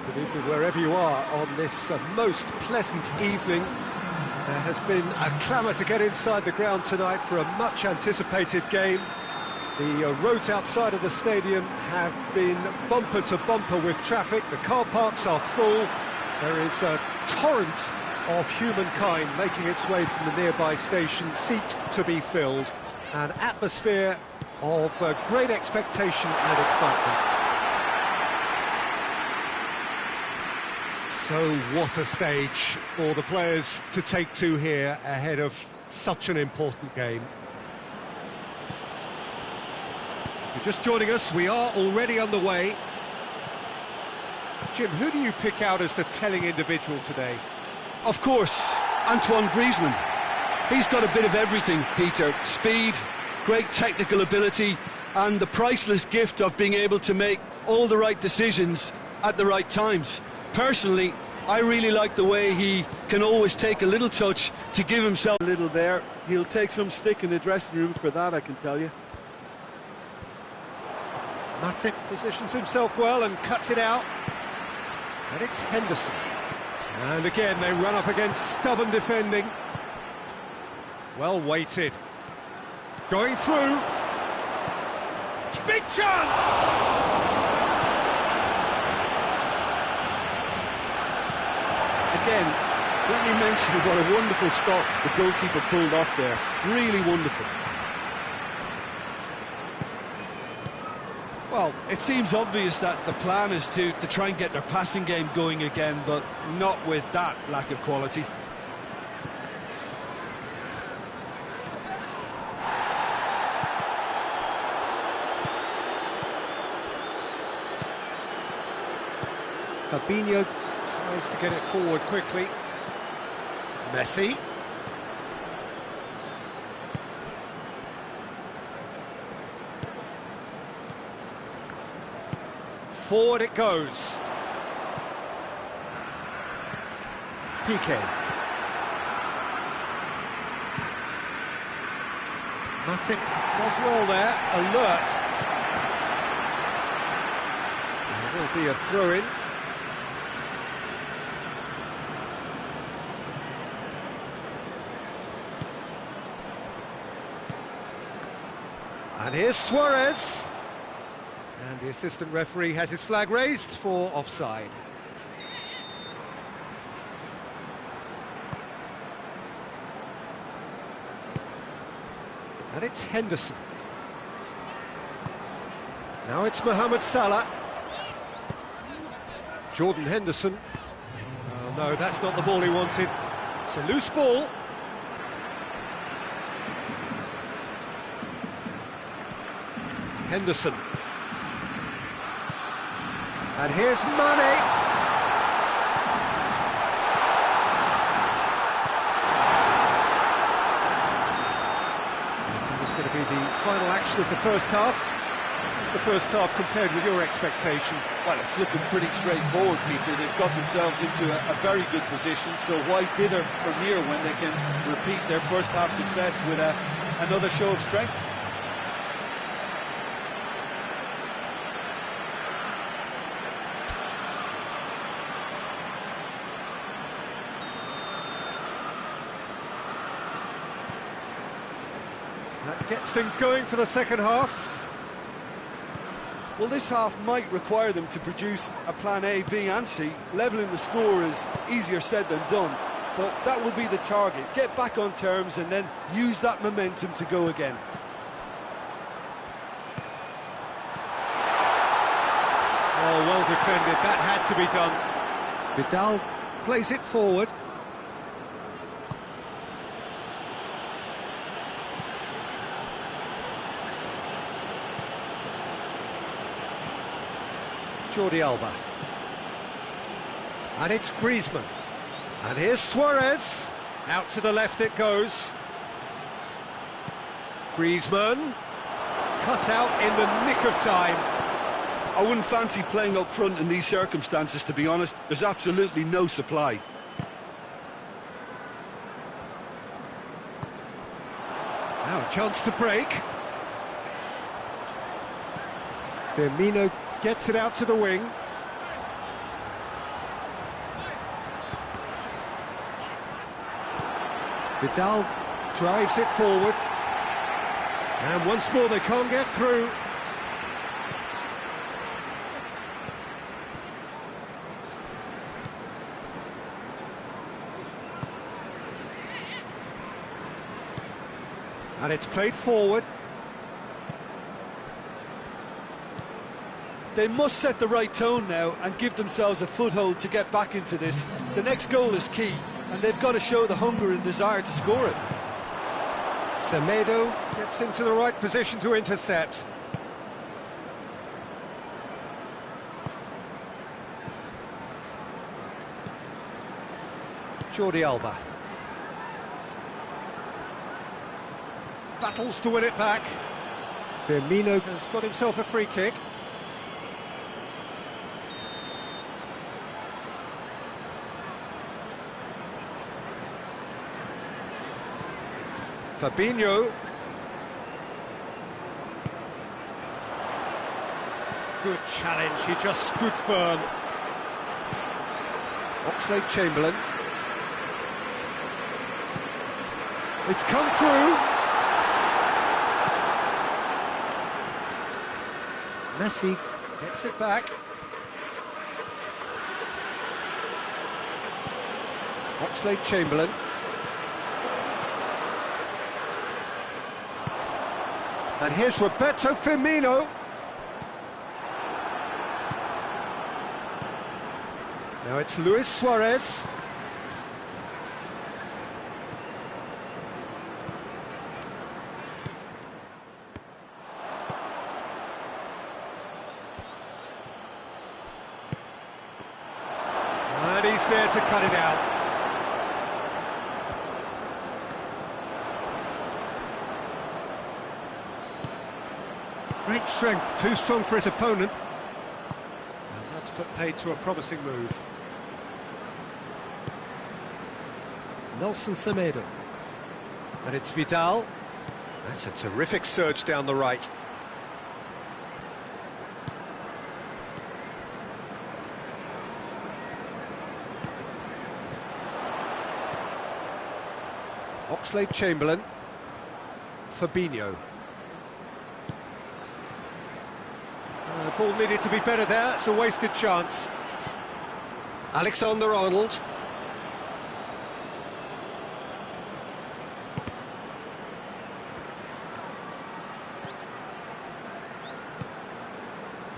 Good evening wherever you are on this most pleasant evening. There has been a clamour to get inside the ground tonight for a much anticipated game. The roads outside of the stadium have been bumper to bumper with traffic. The car parks are full. There is a torrent of humankind making its way from the nearby station, seat to be filled. An atmosphere of great expectation and excitement. So what a stage for the players to take to here ahead of such an important game. If you're just joining us, we are already underway. Jim, who do you pick out as the telling individual today? Of course, Antoine Griezmann. He's got a bit of everything, Peter. Speed, great technical ability, and the priceless gift of being able to make all the right decisions at the right times. Personally, I really like the way he can always take a little touch to give himself a little there. He'll take some stick in the dressing room for that, I can tell you. Matip positions himself well and cuts it out. And it's Henderson. And again, they run up against stubborn defending. Well weighted. Going through. Big chance! Again, let me mention what a wonderful stop the goalkeeper pulled off there. Really wonderful. Well, it seems obvious that the plan is to try and get their passing game going again, but not with that lack of quality. Fabinho tries to get it forward quickly. Messi. Forward it goes. PK. Matip does well there, alert. There will be a throw-in. And here's Suarez. And the assistant referee has his flag raised for offside. And it's Henderson. Now it's Mohamed Salah. Jordan Henderson. Oh no, that's not the ball he wanted. It's a loose ball. Henderson. And here's Mane. That was going to be the final action of the first half. What's the first half compared with your expectation? Well, it's looking pretty straightforward, Peter. They've got themselves into a very good position, so why dither from here when they can repeat their first half success with another show of strength? That gets things going for the second half. Well, this half might require them to produce a plan A, B and C. Levelling the score is easier said than done, but that will be the target. Get back on terms and then use that momentum to go again. Oh, well defended, that had to be done. Vidal plays it forward. Jordi Alba. And it's Griezmann. And here's Suarez. Out to the left it goes. Griezmann. Cut out in the nick of time. I wouldn't fancy playing up front in these circumstances, to be honest. There's absolutely no supply. Now a chance to break. Firmino gets it out to the wing. Vidal drives it forward. And once more they can't get through. And it's played forward. They must set the right tone now and give themselves a foothold to get back into this. The next goal is key, and they've got to show the hunger and desire to score it. Semedo gets into the right position to intercept. Jordi Alba. Battles to win it back. Firmino has got himself a free kick. Fabinho. Good challenge, he just stood firm. Oxlade-Chamberlain. It's come through. Messi gets it back. Oxlade-Chamberlain. And here's Roberto Firmino. Now it's Luis Suarez. And he's there to cut it out. Great strength, too strong for his opponent. And that's put paid to a promising move. Nelson Semedo. And it's Vidal. That's a terrific surge down the right. Oxlade-Chamberlain. Fabinho. The ball needed to be better there, it's a wasted chance. Alexander-Arnold.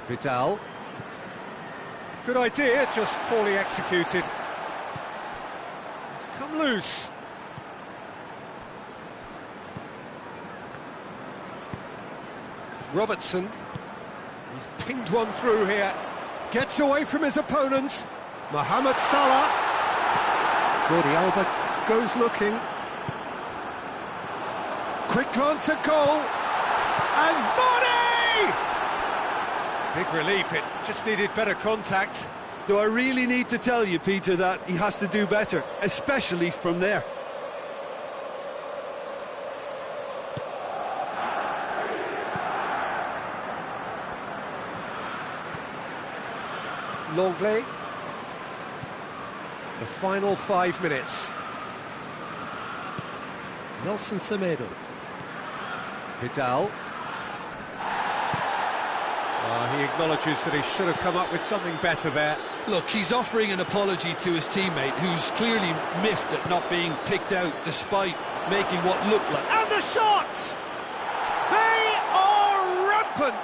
Vidal. Good idea, just poorly executed. It's come loose. Robertson. He's pinged one through here. Gets away from his opponent. Mohamed Salah. Jordi Alba goes looking. Quick glance at goal. And Mane! Big relief, it just needed better contact. Do I really need to tell you, Peter, that he has to do better, especially from there? Longley. The final 5 minutes. Nelson Semedo. Vidal. He acknowledges that he should have come up with something better there. Look, he's offering an apology to his teammate, who's clearly miffed at not being picked out despite making what looked like... And the shots! They are rampant!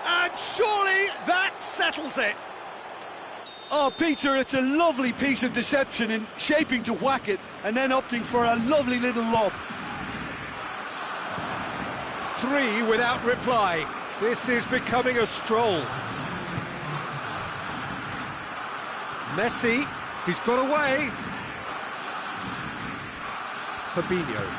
And surely that settles it. Oh, Peter, it's a lovely piece of deception in shaping to whack it and then opting for a lovely little lob. 3 without reply. This is becoming a stroll. Messi, he's got away. Fabinho.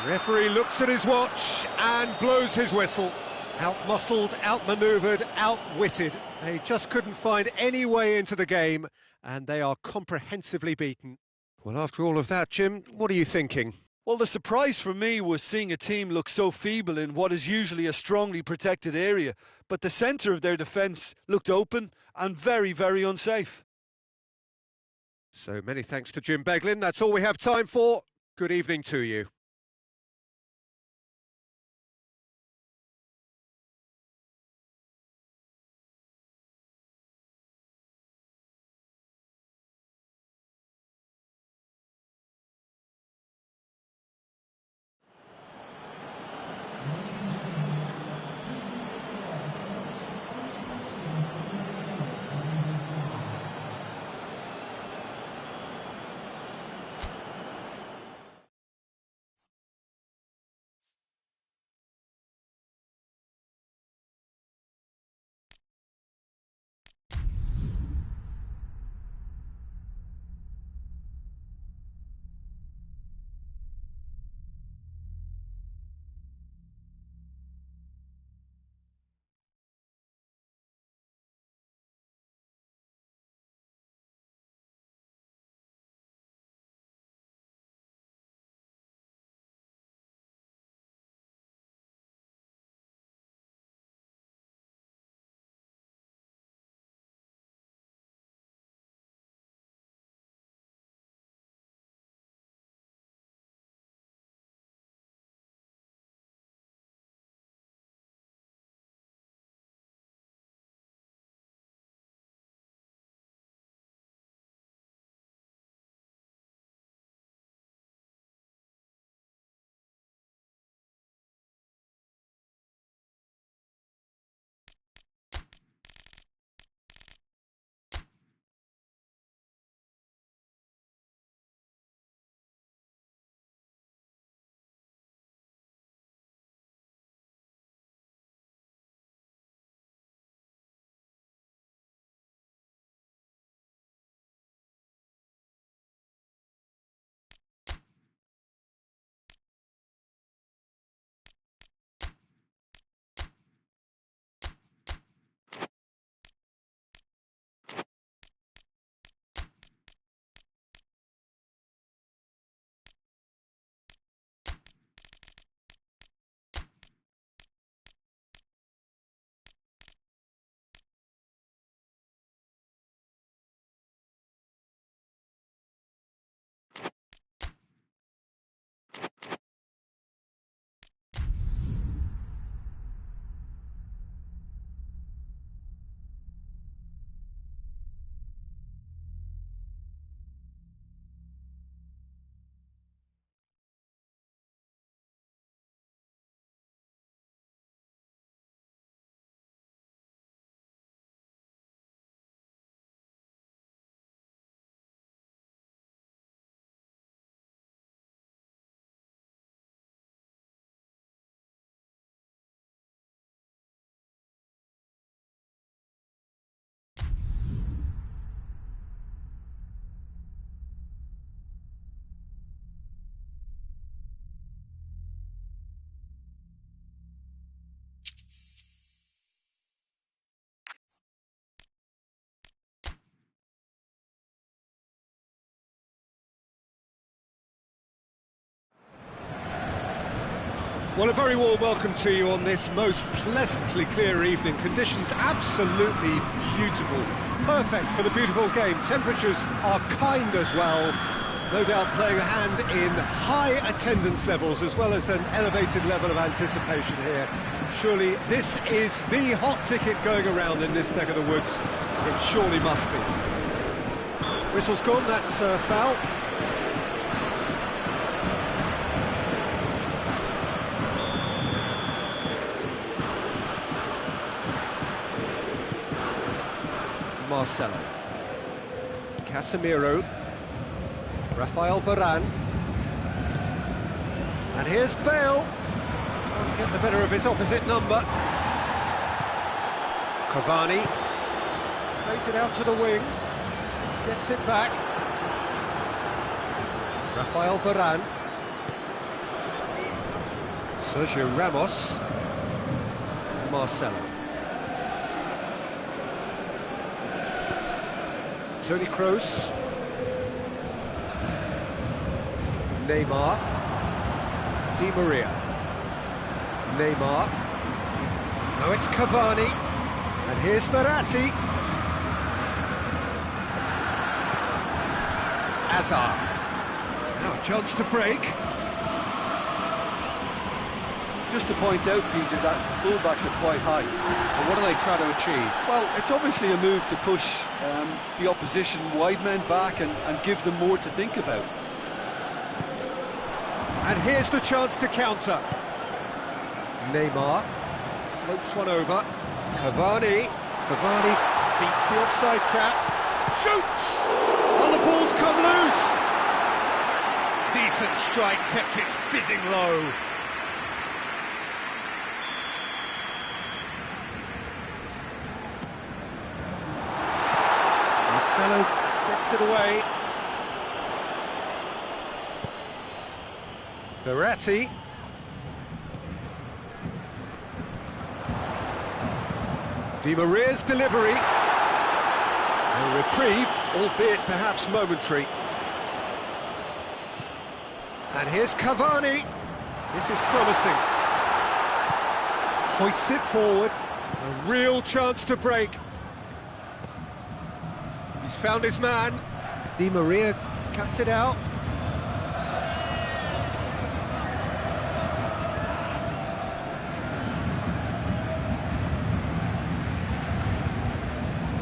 Referee looks at his watch and blows his whistle. Out-muscled, out-manoeuvred, outwitted. They just couldn't find any way into the game, and they are comprehensively beaten. Well, after all of that, Jim, what are you thinking? Well, the surprise for me was seeing a team look so feeble in what is usually a strongly protected area, but the centre of their defence looked open and very, very unsafe. So many thanks to Jim Beglin. That's all we have time for. Good evening to you. Well, a very warm welcome to you on this most pleasantly clear evening. Conditions absolutely beautiful. Perfect for the beautiful game. Temperatures are kind as well. No doubt playing a hand in high attendance levels as well as an elevated level of anticipation here. Surely this is the hot ticket going around in this neck of the woods. It surely must be. Whistle's gone, that's foul. Marcelo, Casemiro, Rafael Varane, and here's Bale. Can't get the better of his opposite number. Cavani plays it out to the wing, gets it back. Rafael Varane, Sergio Ramos, Marcelo. Toni Kroos, Neymar, Di Maria, Neymar, now it's Cavani, and here's Verratti. Hazard. Now a chance to break. Just to point out, Peter, that the fullbacks are quite high. And what are they trying to achieve? Well, it's obviously a move to push the opposition wide men back and give them more to think about. And here's the chance to counter. Neymar floats one over. Cavani beats the offside trap. Shoots! And the ball's come loose. Decent strike, kept it fizzing low. Marcelo gets it away. Verratti. Di Maria's delivery. A reprieve, albeit perhaps momentary. And here's Cavani. This is promising. Hoists it forward. A real chance to break. He's found his man. Di Maria cuts it out.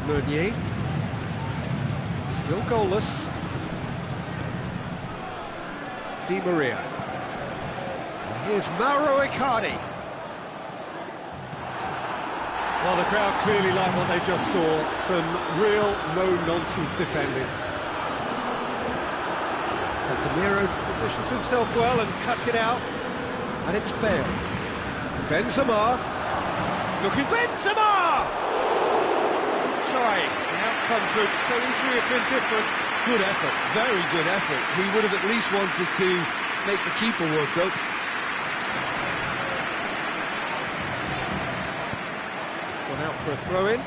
Meunier. Still goalless. Di Maria. And here's Mauro Icardi. Well, the crowd clearly like what they just saw. Some real no-nonsense defending. Casemiro positions himself well and cuts it out. And it's Bale. Benzema. Looking Benzema! Try. The outcome could so easily have been different. Good effort, very good effort. He would have at least wanted to make the keeper work, though. It's gone out for a throw-in.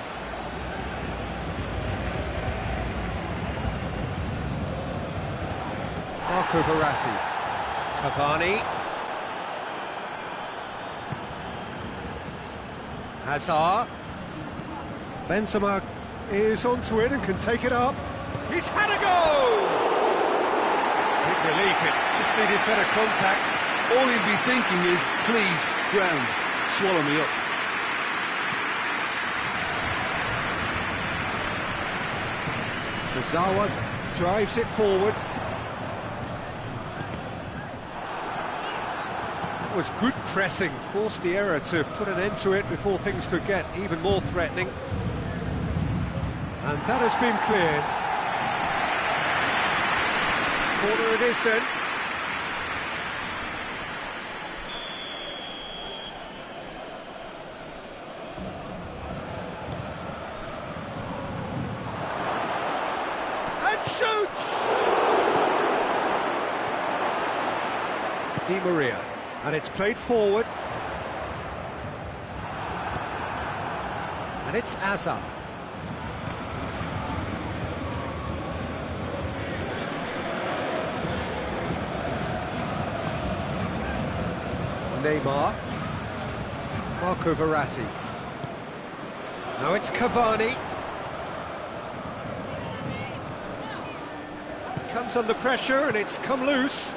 Marco Verratti. Cavani. Hazard. Benzema is onto it and can take it up. He's had a go! Big relief, it just needed better contact. All he'd be thinking is, please, ground, swallow me up. Mizawa drives it forward. That was good pressing, forced the error to put an end to it before things could get even more threatening. And that has been cleared. Corner it is then. And shoots! Di Maria. And it's played forward. And it's Hazard. Neymar. Marco Verratti. Now it's Cavani. Comes under pressure and it's come loose.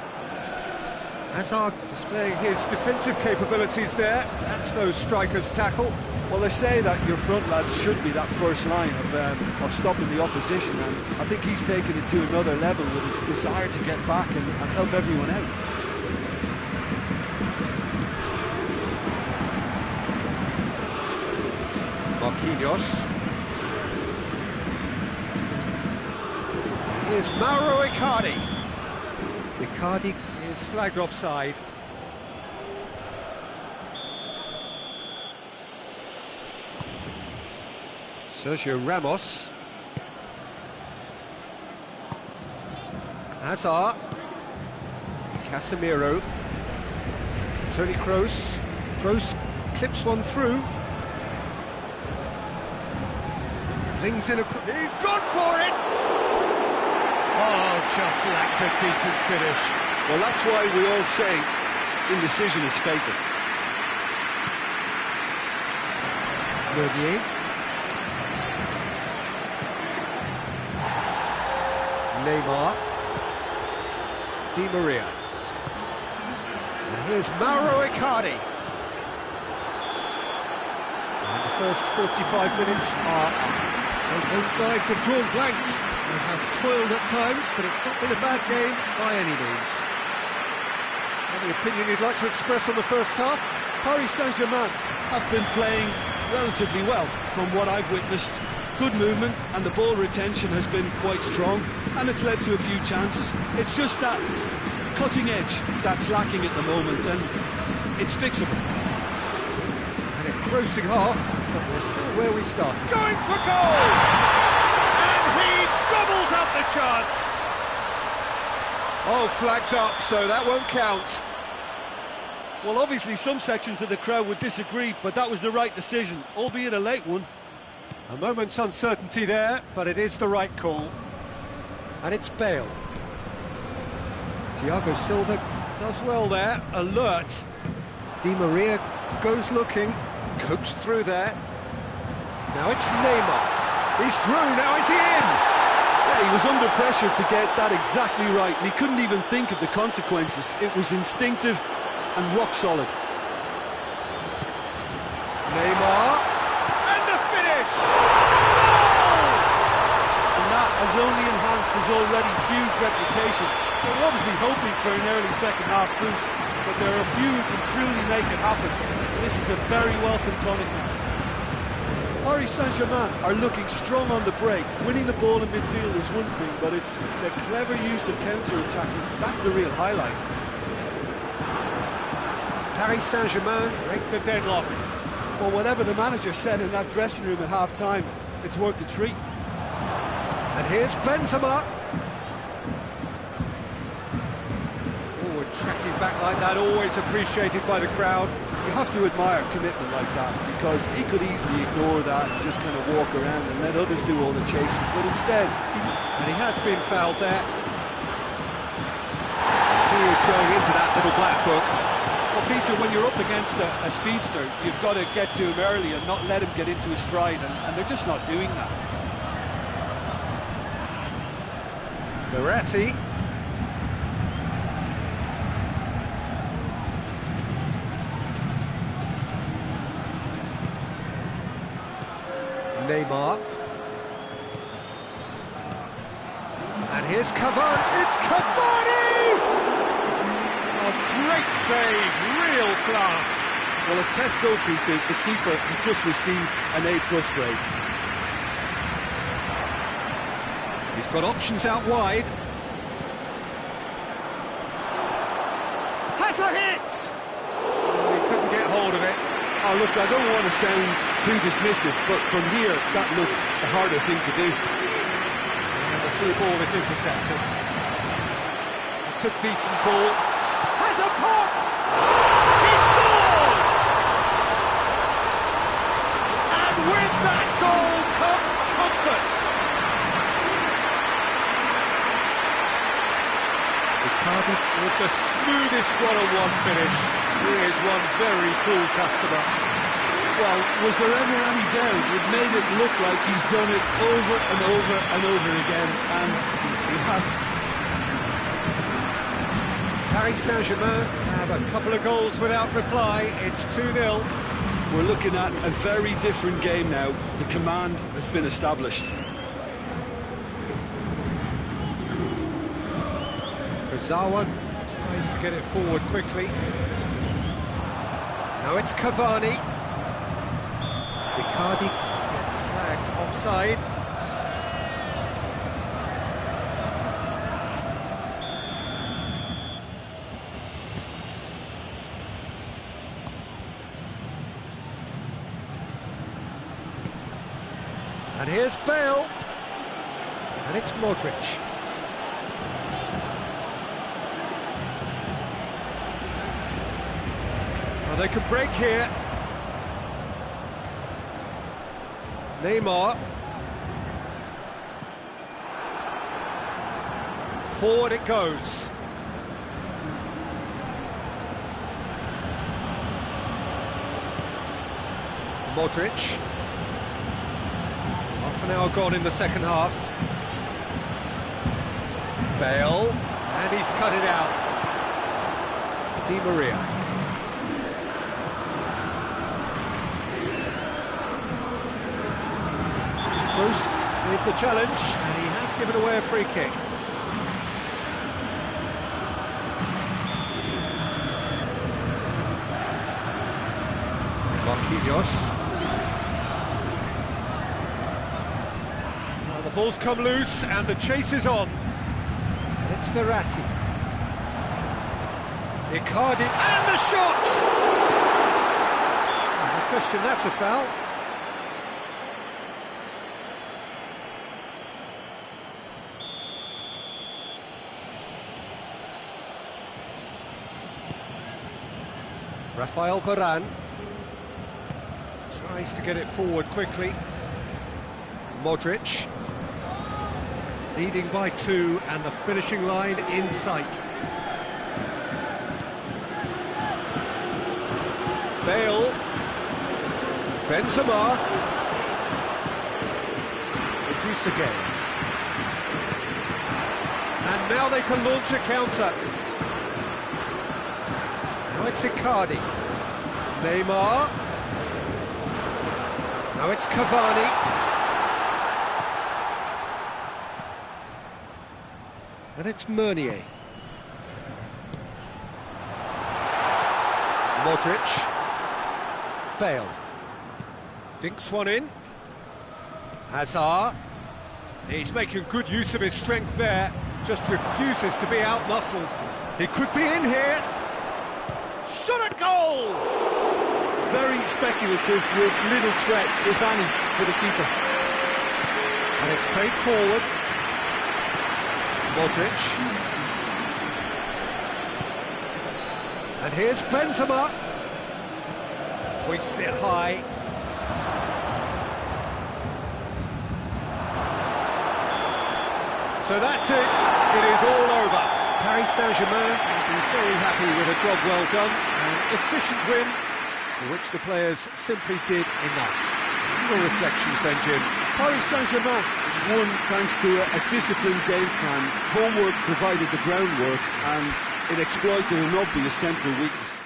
Hazard displaying his defensive capabilities there. That's no striker's tackle. Well, they say that your front lads should be that first line of stopping the opposition, and I think he's taken it to another level with his desire to get back and help everyone out. Marquinhos. Here's Mauro Icardi. Icardi is flagged offside. Sergio Ramos. Hazard. Casemiro. Toni Kroos. Kroos clips one through. Flings in a... He's gone for it! Oh, just lacked a decent finish. Well, that's why we all say indecision is fatal. Meunier. Neymar. Di Maria. And here's Mauro Icardi. And the first 45 minutes are up. So both sides have drawn blanks. They have toiled at times, but it's not been a bad game by any means. Any opinion you'd like to express on the first half? Paris Saint-Germain have been playing relatively well from what I've witnessed. Good movement and the ball retention has been quite strong, and it's led to a few chances. It's just that cutting edge that's lacking at the moment, and it's fixable. An engrossing half, but we're still where we started. Going for goal! And he gobbles up the chance! Oh, flags up, so that won't count. Well, obviously some sections of the crowd would disagree, but that was the right decision, albeit a late one. A moment's uncertainty there, but it is the right call. And it's Bale. Thiago Silva does well there, alert. Di Maria goes looking, coaxed through there. Now it's Neymar. He's through, now is he in? Yeah, he was under pressure to get that exactly right, and he couldn't even think of the consequences. It was instinctive and rock solid. Neymar, and the finish! Goal! And that has only enhanced his already huge reputation. They were obviously hoping for an early second-half boost, but there are a few who can truly make it happen. This is a very welcome tonic now. Paris Saint-Germain are looking strong on the break. Winning the ball in midfield is one thing, but it's the clever use of counter-attacking. That's the real highlight. Paris Saint-Germain break the deadlock. Well, whatever the manager said in that dressing room at half-time, it's worked a treat. And here's Benzema. Forward tracking back like that, always appreciated by the crowd. You have to admire commitment like that, because he could easily ignore that and just kind of walk around and let others do all the chasing, but instead... And he has been fouled there. He is going into that little black book. Well, Peter, when you're up against a speedster, you've got to get to him early and not let him get into his stride, and they're just not doing that. Verratti. Neymar. And here's Cavani. It's Cavani! A great save, real class. Well, as tests go, Peter, the keeper has just received an A+ grade. He's got options out wide. Has a hit! Oh, he couldn't get hold of it. Oh, look, I don't want to sound too dismissive, but from here, that looks the harder thing to do. And the through ball is intercepted. It's a decent ball. Has a pop! He scores! And with that goal comes comfort. Icardi with the smoothest one-on-one finish. He is one very cool customer. Well, was there ever any doubt? It made it look like he's done it over and over and over again, and he has. Paris Saint-Germain have a couple of goals without reply. It's 2-0. We're looking at a very different game now. The command has been established. Kurzawa tries to get it forward quickly. Now it's Cavani. Icardi gets flagged offside. And here's Bale. And it's Modric. Well, they could break here. Neymar. Forward it goes. Modric. Half an hour gone in the second half. Bale. And he's cut it out. Di Maria. Cruz with the challenge, and he has given away a free kick. Marquinhos. Well, the ball's come loose, and the chase is on. And it's Verratti. Icardi, and the shot! No question, that's a foul. Rafael Varane tries to get it forward quickly. Modric leading by 2, and the finishing line in sight. Bale, Benzema, reduced again. And now they can launch a counter. Now it's Icardi. Neymar. Now it's Cavani. And it's Meunier. Modric. Bale. Dinks one in. Hazard. He's making good use of his strength there. Just refuses to be out-muscled. He could be in here. Shot a goal! Very speculative with little threat, if any, for the keeper. And it's played forward. Modric. And here's Benzema. Hoists it high. So that's it. It is all over. Paris Saint-Germain will be very happy with a job well done. An efficient win for which the players simply did enough. Your reflections then, Jim? Paris Saint-Germain won thanks to a disciplined game plan. Homework provided the groundwork, and it exploited an obvious central weakness.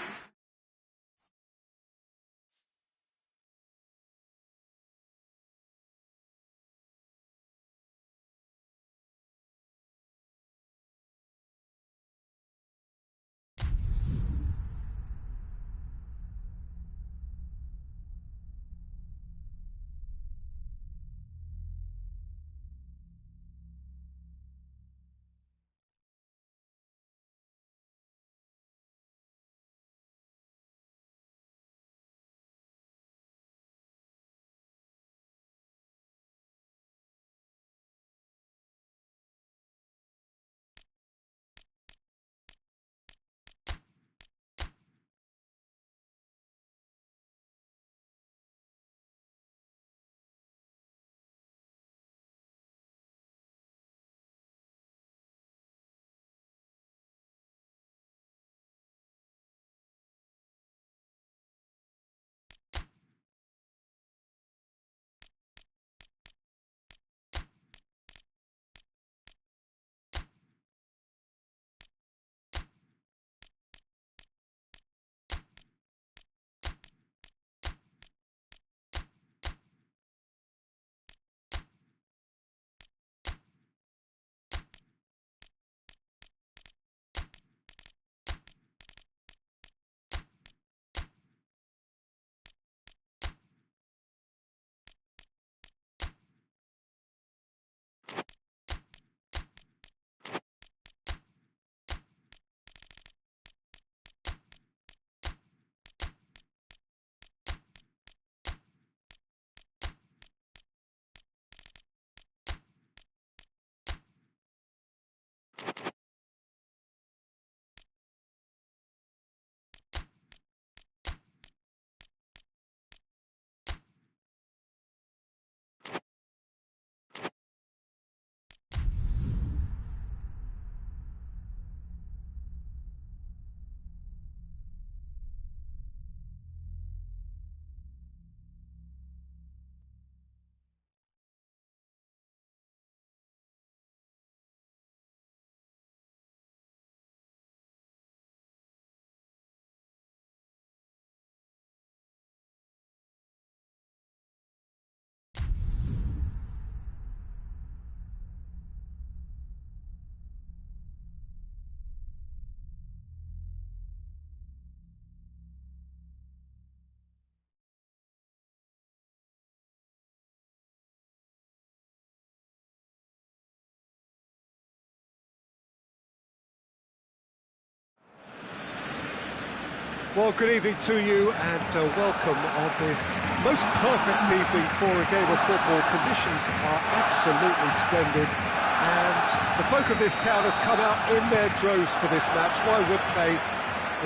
Well, good evening to you and welcome on this most perfect evening for a game of football. Conditions are absolutely splendid and the folk of this town have come out in their droves for this match. Why wouldn't they?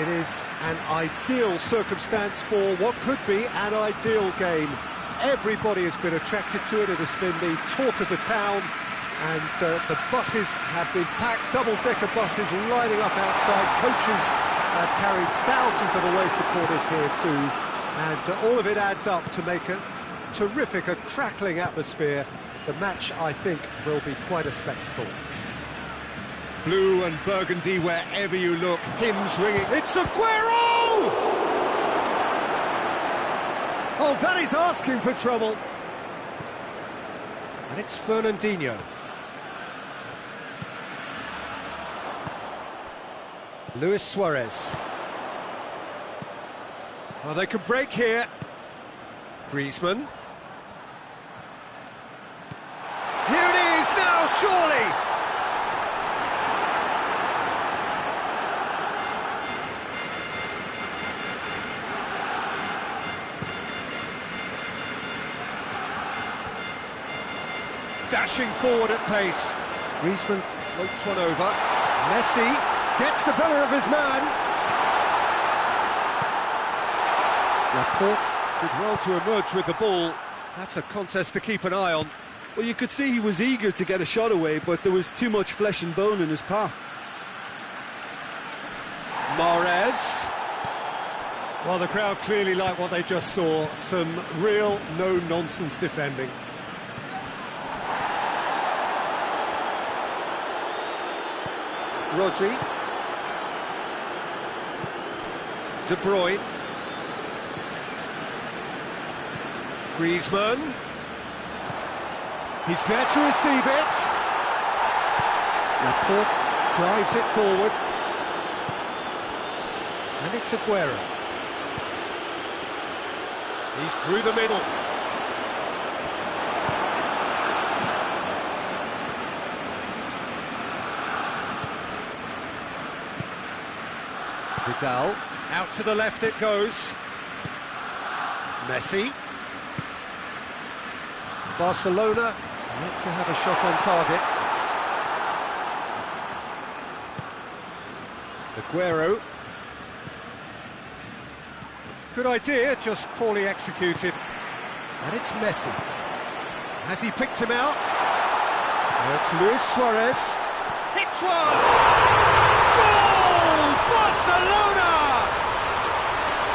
It is an ideal circumstance for what could be an ideal game. Everybody has been attracted to it. It has been the talk of the town, and the buses have been packed, double-decker buses lining up outside. Coaches have carried thousands of away supporters here too, and all of it adds up to make a terrific, a crackling atmosphere. The match, I think, will be quite a spectacle. Blue and burgundy wherever you look, hymns ringing. It's Aguero! Oh, that is asking for trouble. And it's Fernandinho. Luis Suarez. Oh, they could break here. Griezmann. Here it is now, surely! Dashing forward at pace. Griezmann floats one over. Messi gets the better of his man. Laporte did well to emerge with the ball. That's a contest to keep an eye on. Well, you could see he was eager to get a shot away, but there was too much flesh and bone in his path. Mahrez. Well, the crowd clearly like what they just saw. Some real no-nonsense defending. Rodri. De Bruyne. Griezmann. He's there to receive it. Laporte drives it forward. And it's Aguero. He's through the middle. Vidal, out to the left it goes. Messi. Barcelona yet to have a shot on target. Aguero. Good idea, just poorly executed. And it's Messi. Has he picked him out? Now it's Luis Suarez. Hits one! Goal! Barcelona!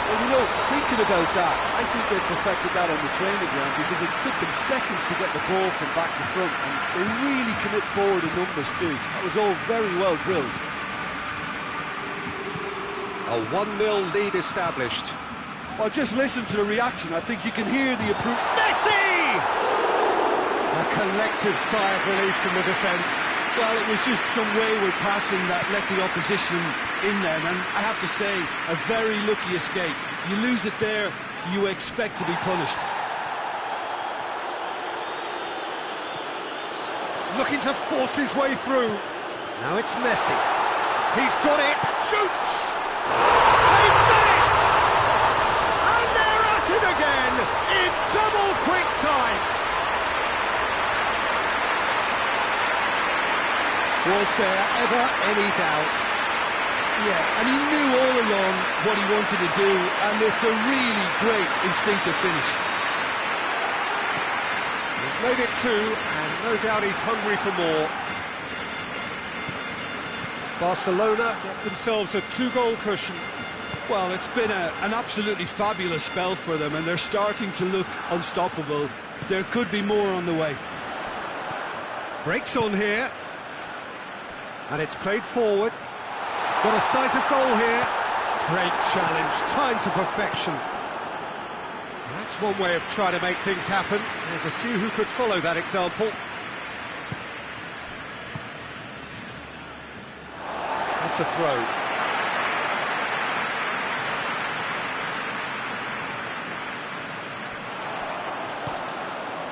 Well, you know, thinking about that, I think they perfected that on the training ground because it took them seconds to get the ball from back to front, and they really commit forward in numbers too. That was all very well drilled. A 1-0 lead established. Well, just listen to the reaction. I think you can hear the approval. Messi! A collective sigh of relief from the defence. Well, it was just some wayward passing that let the opposition in then, and I have to say, a very lucky escape. You lose it there, you expect to be punished. Looking to force his way through. Now it's Messi. He's got it. Shoots! They've done it! And they're at it again in double quick time. Was there ever any doubt? Yeah, and he knew all along what he wanted to do, and it's a really great instinctive finish. He's made it two, and no doubt he's hungry for more. Barcelona get themselves a 2-goal cushion. Well, it's been an absolutely fabulous spell for them, and they're starting to look unstoppable. There could be more on the way. Breaks on here. And it's played forward. Got a sight of goal here. Great challenge, timed to perfection. That's one way of trying to make things happen. There's a few who could follow that example. That's a throw.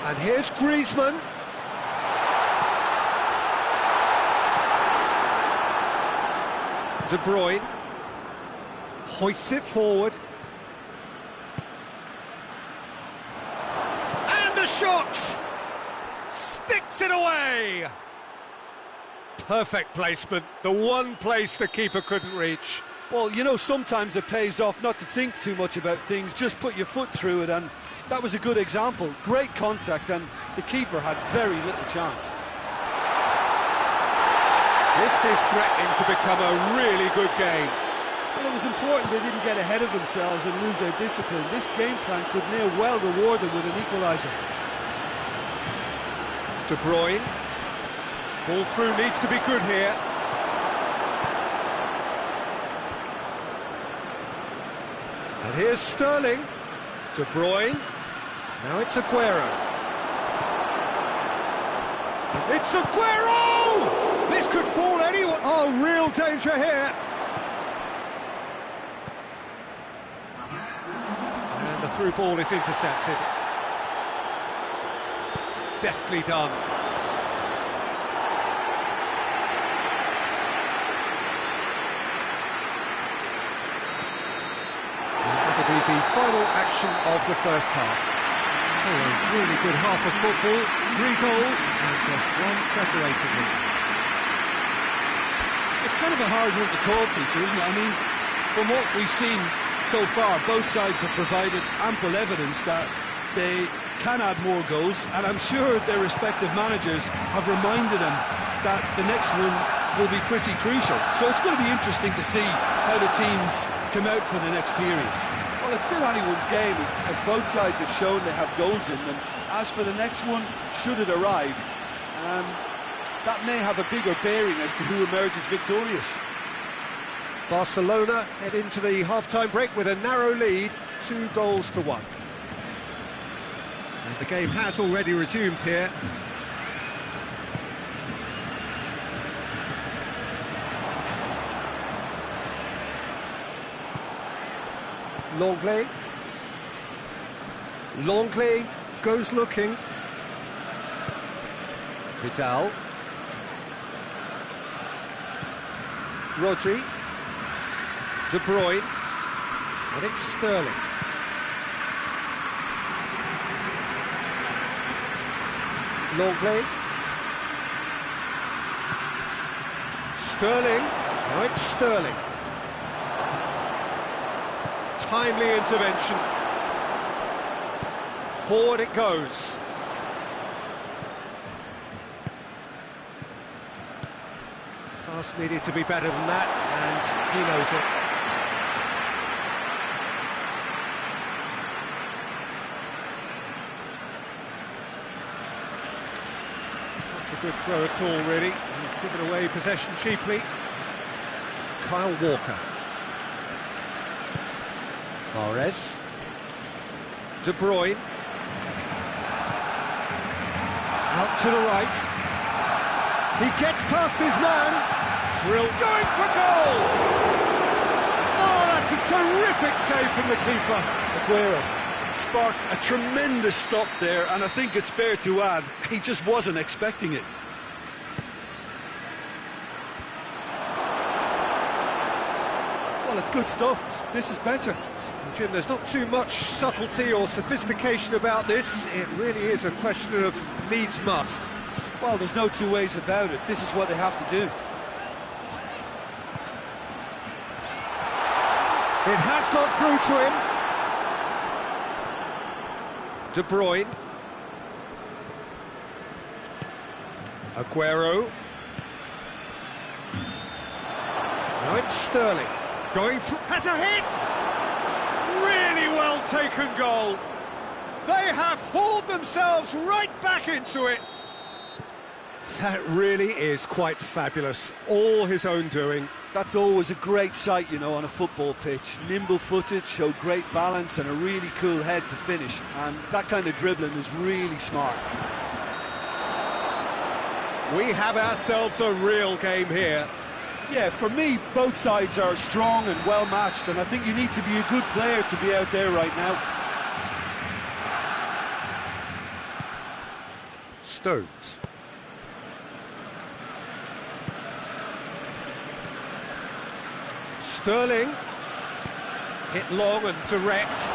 And here's Griezmann. De Bruyne. Hoists it forward. And a shot! Sticks it away! Perfect placement, the one place the keeper couldn't reach. Well, you know, sometimes it pays off not to think too much about things, just put your foot through it, and that was a good example. Great contact, and the keeper had very little chance. This is threatening to become a really good game. Well, it was important they didn't get ahead of themselves and lose their discipline. This game plan could near well reward them with an equaliser. De Bruyne. Ball through needs to be good here. And here's Sterling. De Bruyne. Now it's Aguero. It's Aguero! This could fool anyone. Oh, real danger here. And the through ball is intercepted. Deftly done. That'll be the final action of the first half. So a really good half of football, 3 goals and just one separated them. It's kind of a hard one to call, Peter, isn't it? I mean, from what we've seen so far, both sides have provided ample evidence that they can add more goals, and I'm sure their respective managers have reminded them that the next one will be pretty crucial. So it's going to be interesting to see how the teams come out for the next period. Well, it's still anyone's game, as both sides have shown they have goals in them. As for the next one, should it arrive, that may have a bigger bearing as to who emerges victorious. Barcelona head into the half-time break with a narrow lead, 2-1. And the game has already resumed here. Longley goes looking. Vidal. Rodri. De Bruyne. And it's Sterling. Longley. Sterling. Now it's Sterling. Timely intervention. Forward it goes. Pass needed to be better than that, and he knows it. Not a good throw at all, really. He's given away possession cheaply. Kyle Walker. Mahrez. De Bruyne. Out to the right. He gets past his man. Drilled. Going for goal! Oh, that's a terrific save from the keeper. Aguero sparked a tremendous stop there, and I think it's fair to add, he just wasn't expecting it. Well, it's good stuff. This is better. Jim, there's not too much subtlety or sophistication about this. It really is a question of needs must. Well, there's no two ways about it. This is what they have to do. It has got through to him. De Bruyne. Aguero. Now it's Sterling. Going through. Has a hit! Really well taken goal. They have hauled themselves right back into it. That really is quite fabulous. All his own doing. That's always a great sight, you know, on a football pitch. Nimble-footed, showed great balance and a really cool head to finish. And that kind of dribbling is really smart. We have ourselves a real game here. Yeah, for me, both sides are strong and well-matched, and I think you need to be a good player to be out there right now. Stones. Sterling. Hit long and direct.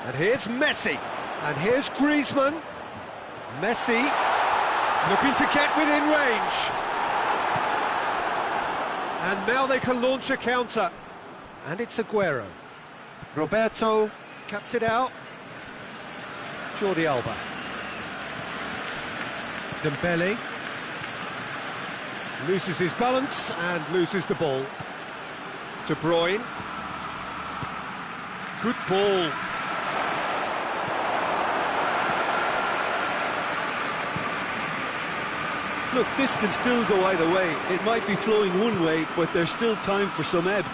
And here's Messi, and here's Griezmann. Messi looking to get within range. And now they can launch a counter. And it's Aguero. Roberto cuts it out. Jordi Alba. Dembele loses his balance and loses the ball. De Bruyne. Good ball. Look, this can still go either way. It might be flowing one way, but there's still time for some ebb.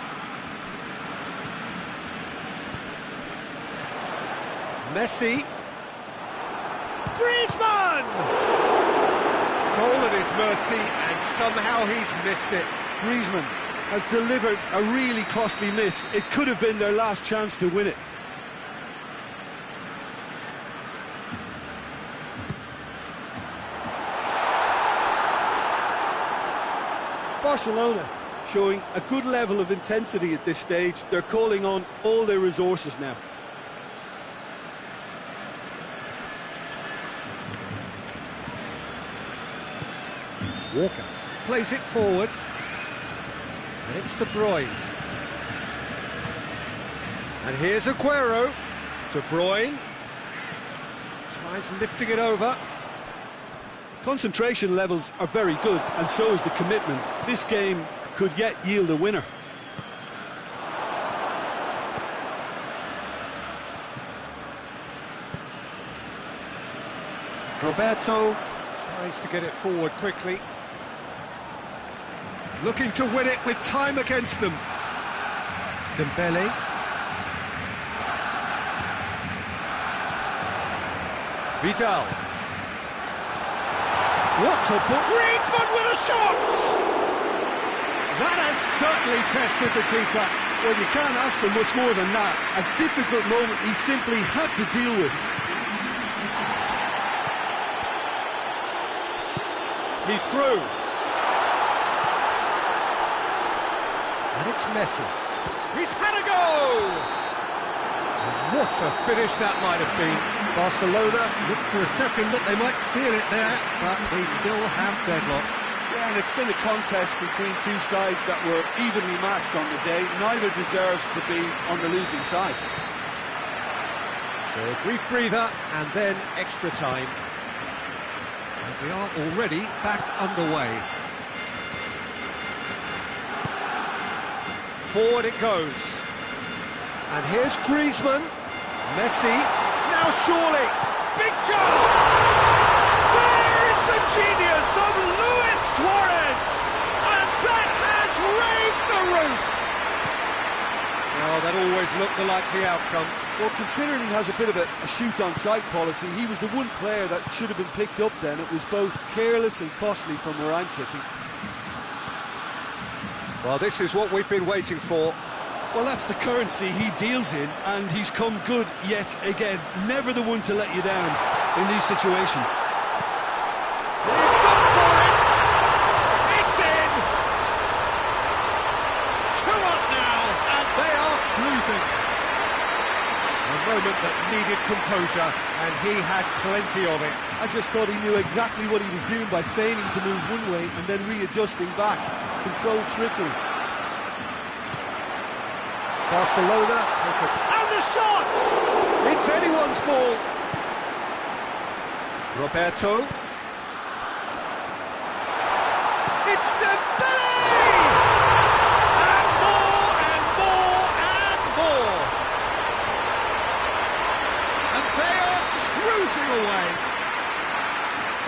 Messi. Griezmann! Goal at his mercy, and somehow he's missed it. Griezmann has delivered a really costly miss. It could have been their last chance to win it. Barcelona showing a good level of intensity at this stage. They're calling on all their resources now. Walker plays it forward, and it's De Bruyne. And here's Aguero. De Bruyne tries lifting it over. Concentration levels are very good, and so is the commitment. This game could yet yield a winner. Roberto tries to get it forward quickly. Looking to win it with time against them. Dembele. Vidal. What a ball! Griezmann with a shot! That has certainly tested the keeper. Well, you can't ask for much more than that. A difficult moment he simply had to deal with. He's through. And it's Messi. He's had a go! What a finish that might have been. Barcelona looked for a second that they might steal it there, but they still have deadlock. Yeah, and it's been a contest between two sides that were evenly matched on the day. Neither deserves to be on the losing side. So a brief breather and then extra time. And we are already back underway. Forward it goes. And here's Griezmann. Messi. Now surely. Big chance! There is the genius of Luis Suarez! And that has raised the roof! Well, that always looked the likely outcome. Well, considering he has a bit of a shoot-on-sight policy, he was the one player that should have been picked up then. It was both careless and costly from where I'm sitting. Well, this is what we've been waiting for. Well, that's the currency he deals in, and he's come good yet again. Never the one to let you down in these situations. He's gone for it! It's in! 2 up now, and they are cruising. A moment that needed composure, and he had plenty of it. I just thought he knew exactly what he was doing by feigning to move one way and then readjusting back. Controlled trickery. Barcelona take it. And the shot! It's anyone's ball. Roberto. It's Dembele! And more and more and more. And they are cruising away.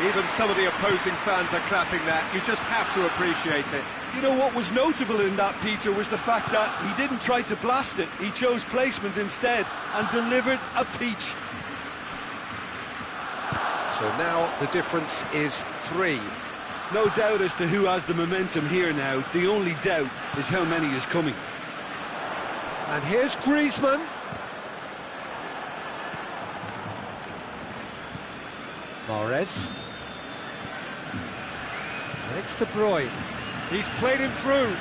Even some of the opposing fans are clapping that. You just have to appreciate it. You know, what was notable in that, Peter, was the fact that he didn't try to blast it. He chose placement instead and delivered a peach. So now the difference is 3. No doubt as to who has the momentum here now. The only doubt is how many is coming. And here's Griezmann. Mahrez. And it's De Bruyne. He's played him through.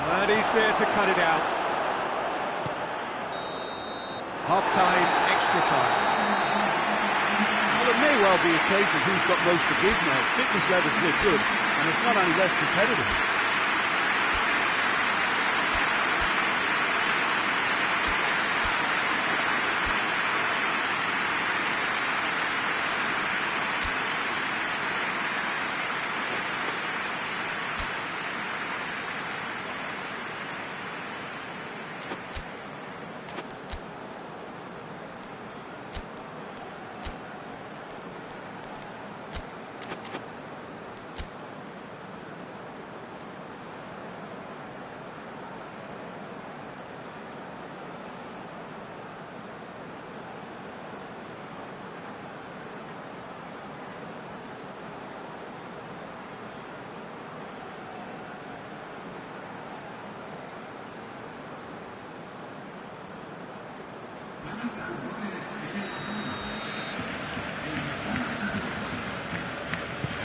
And he's there to cut it out. Half-time, extra time. Well, it may well be a case of who's got most to give now. Fitness levels look good, and it's not any less competitive.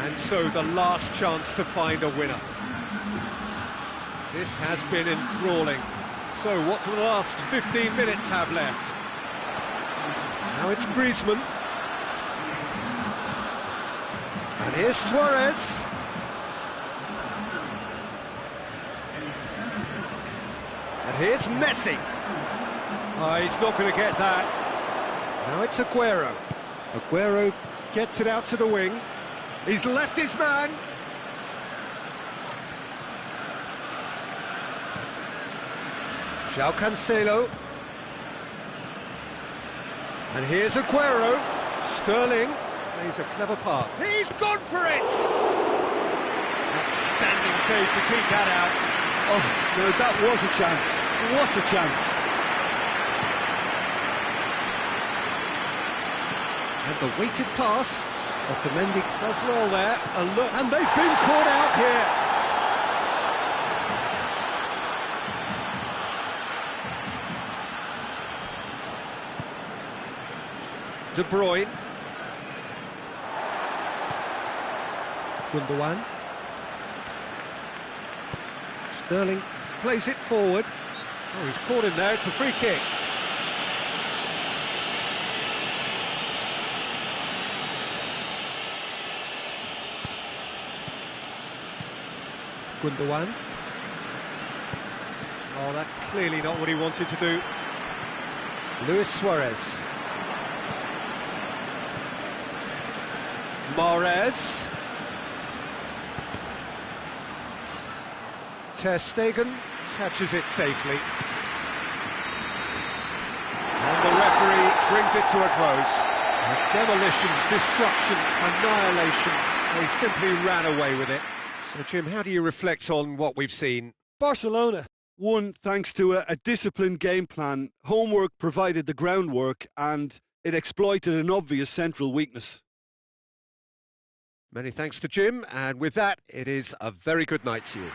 And so the last chance to find a winner. This has been enthralling. So what do the last 15 minutes have left? Now it's Griezmann. And here's Suarez. And here's Messi. Oh, he's not going to get that. Now it's Aguero. Aguero gets it out to the wing. He's left his man. João Cancelo. And here's Aguero. Sterling plays a clever part. He's gone for it! Outstanding save to keep that out. Oh, no, that was a chance. What a chance. And the weighted pass. Otamendi does well there. A look, and they've been caught out here. De Bruyne. Gundogan. Sterling plays it forward. Oh, he's caught him there. It's a free kick. Gundogan. Oh, that's clearly not what he wanted to do. Luis Suarez. Mahrez. Ter Stegen catches it safely. And the referee brings it to a close. Demolition, destruction, annihilation. They simply ran away with it. So, Jim, how do you reflect on what we've seen? Barcelona won thanks to a disciplined game plan. Homework provided the groundwork and it exploited an obvious central weakness. Many thanks to Jim, and with that, it is a very good night to you.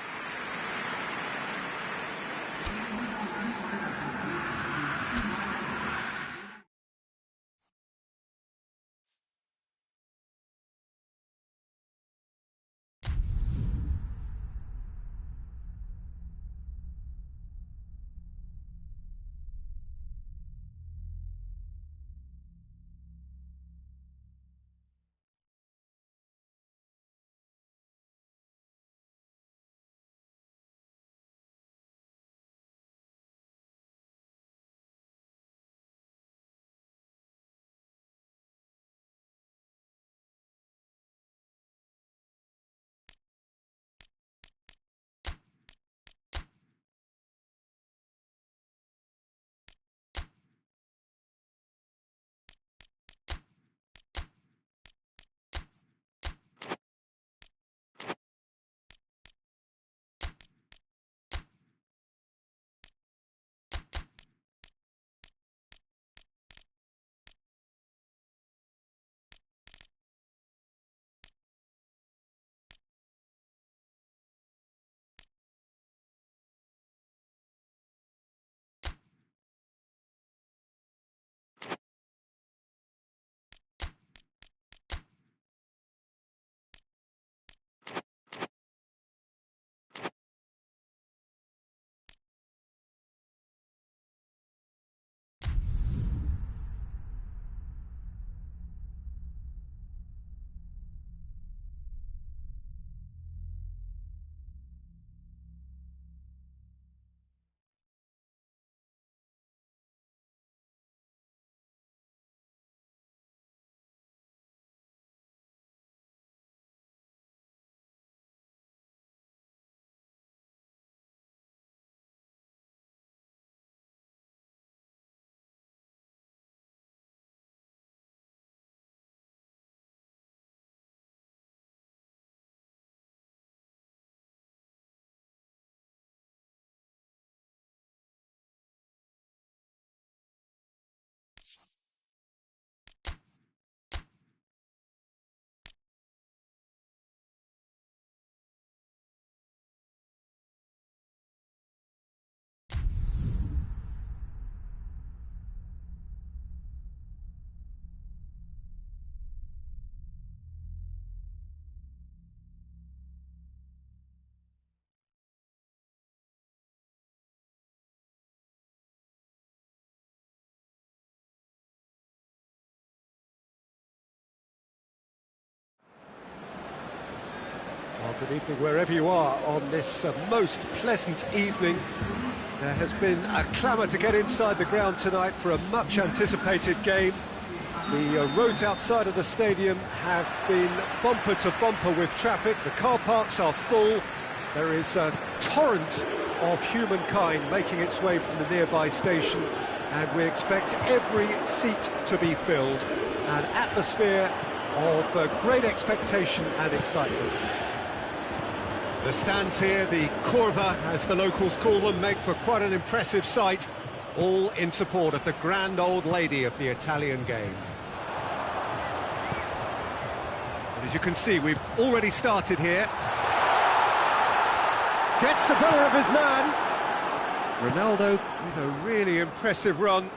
Good evening wherever you are on this most pleasant evening. There has been a clamour to get inside the ground tonight for a much anticipated game. The roads outside of the stadium have been bumper to bumper with traffic. The car parks are full. There is a torrent of humankind making its way from the nearby station, and we expect every seat to be filled. An atmosphere of great expectation and excitement. The stands here, the Curva, as the locals call them, make for quite an impressive sight, all in support of the grand old lady of the Italian game. And as you can see, we've already started here. Gets the better of his man. Ronaldo with a really impressive run,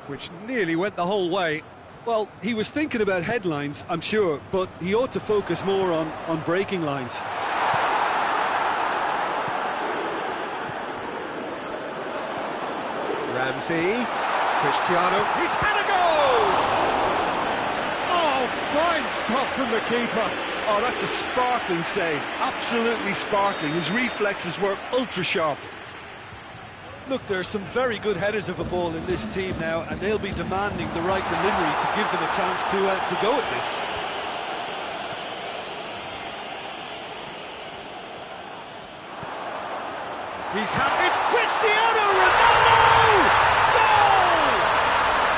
which nearly went the whole way. Well, he was thinking about headlines, I'm sure, but he ought to focus more on breaking lines. Ramsey, Cristiano, he's had a goal! Oh, fine stop from the keeper. Oh, that's a sparkling save, absolutely sparkling. His reflexes were ultra-sharp. Look, there are some very good headers of a ball in this team now, and they'll be demanding the right delivery to give them a chance to go at this. It's Cristiano Ronaldo! Goal!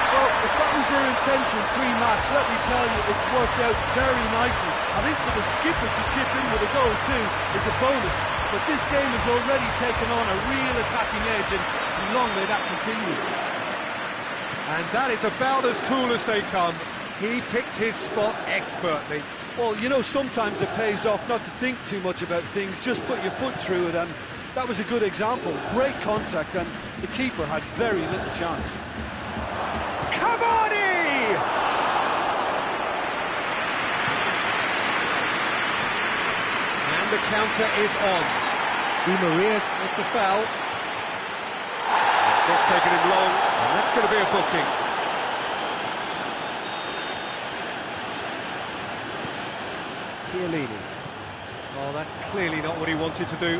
Well, if that was their intention pre-match, let me tell you, it's worked out very nicely. I think for the skipper to chip in with a goal too is a bonus, but this game has already taken on a real attacking edge, and long may that continue. And that is about as cool as they come. He picked his spot expertly. Well, you know, sometimes it pays off not to think too much about things, just put your foot through it, and that was a good example. Great contact, and the keeper had very little chance. Cavani! And the counter is on. Di Maria with the foul. It's not taking him long, and that's going to be a booking. Chiellini. Oh, that's clearly not what he wanted to do.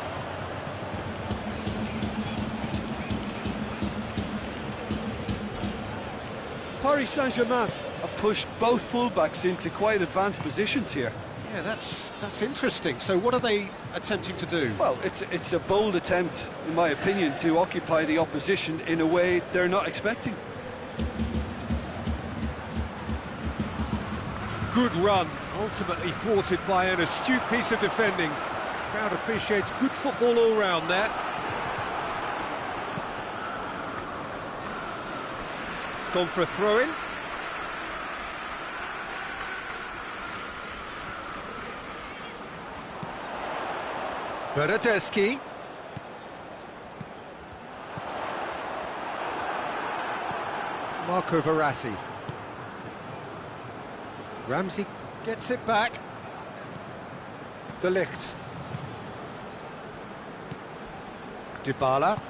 Paris Saint-Germain have pushed both fullbacks into quite advanced positions here. Yeah, that's interesting. So what are they attempting to do? Well, it's a bold attempt, in my opinion, to occupy the opposition in a way they're not expecting. Good run, ultimately thwarted by an astute piece of defending. Crowd appreciates good football all round there. It's gone for a throw-in. Bernardeschi. Marco Verratti. Ramsey gets it back. De Ligt. Dybala.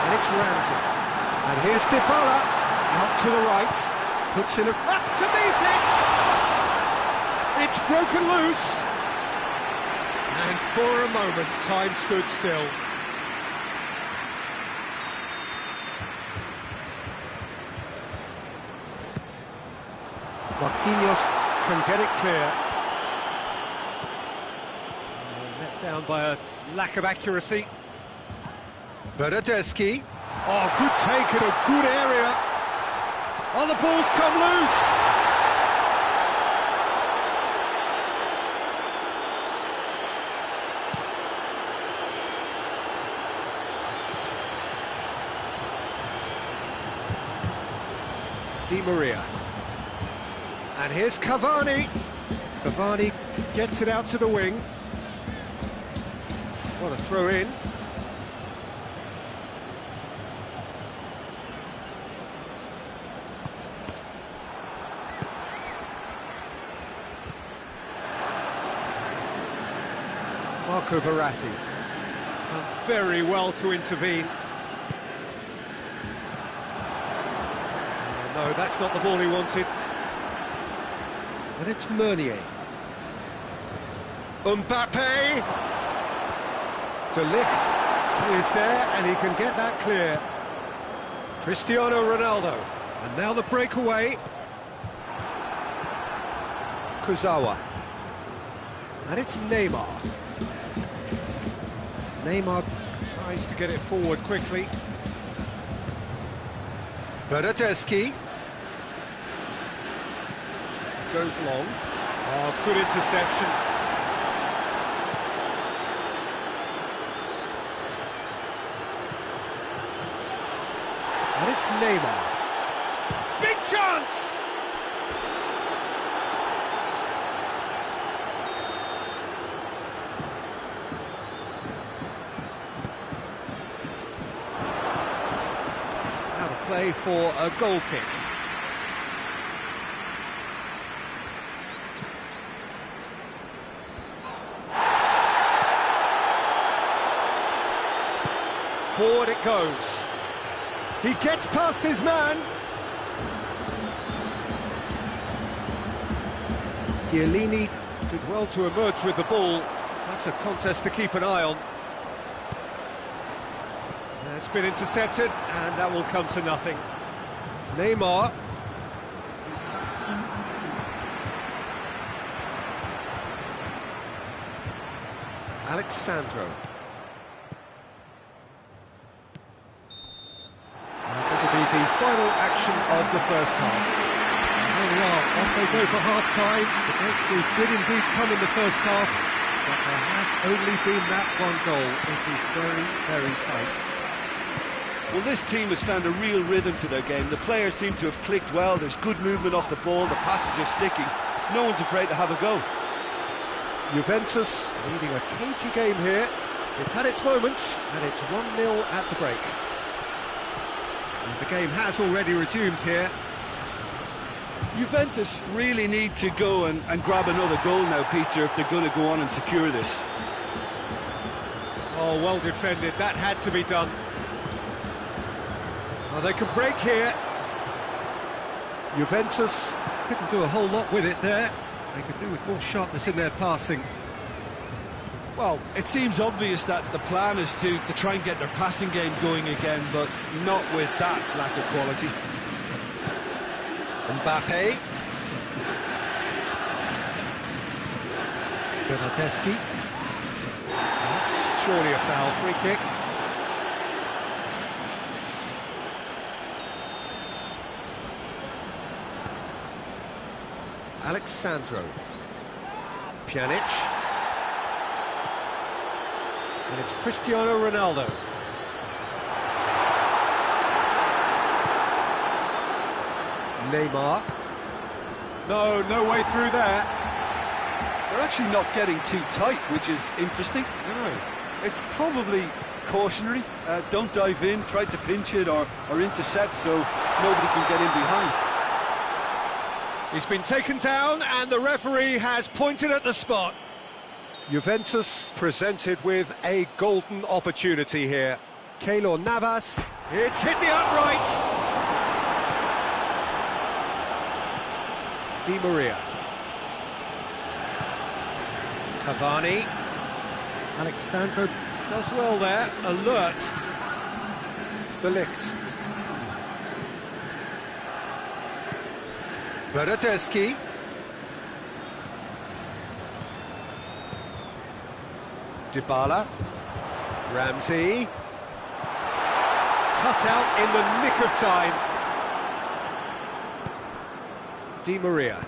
And it's Ramsey. And here's Dybala. Out to the right. Puts in a... Up to meet it! It's broken loose. And for a moment, time stood still. Marquinhos can get it clear. Let down by a lack of accuracy. Bernardeschi. Oh, good take in a good area. Oh, the ball's come loose. Di Maria. And here's Cavani. Cavani gets it out to the wing. What a throw in. Marco Verratti. Done very well to intervene. Oh, no, that's not the ball he wanted. And it's Meunier. Mbappe! De Ligt is there, and he can get that clear. Cristiano Ronaldo. And now the breakaway. Kurzawa. And it's Neymar. Neymar tries to get it forward quickly. Bernardeschi. Goes long. Oh, good interception. And it's Neymar. Big chance! Out of play for a goal kick. Forward it goes. He gets past his man. Chiellini did well to emerge with the ball. That's a contest to keep an eye on. It's been intercepted, and that will come to nothing. Neymar. Alexandro. It'll be the final action of the first half. There we are, off they go for half-time. The breakthrough did indeed come in the first half, but there has only been that one goal. It is very, very tight. Well, this team has found a real rhythm to their game. The players seem to have clicked well. There's good movement off the ball. The passes are sticking. No one's afraid to have a go. Juventus leading a cagey game here. It's had its moments, and it's 1-0 at the break. And the game has already resumed here. Juventus really need to go and grab another goal now, Peter, if they're going to go on and secure this. Oh, well defended. That had to be done. Well, they can break here. Juventus couldn't do a whole lot with it there. They could do with more sharpness in their passing. Well, it seems obvious that the plan is to try and get their passing game going again, but not with that lack of quality. Mbappe. Bernardeschi. That's surely a foul, free kick. Alexandro. Pjanic. And it's Cristiano Ronaldo. Neymar. No way through there. They're actually not getting too tight, which is interesting. No. It's probably cautionary. Don't dive in, try to pinch it or intercept so nobody can get in behind. He's been taken down and the referee has pointed at the spot. Juventus presented with a golden opportunity here. Keylor Navas. It's hit the upright. Di Maria. Cavani. Alexandro does well there. Alert. De Ligt. Bernardeschi. Dybala. Ramsey. Cut out in the nick of time. Di Maria.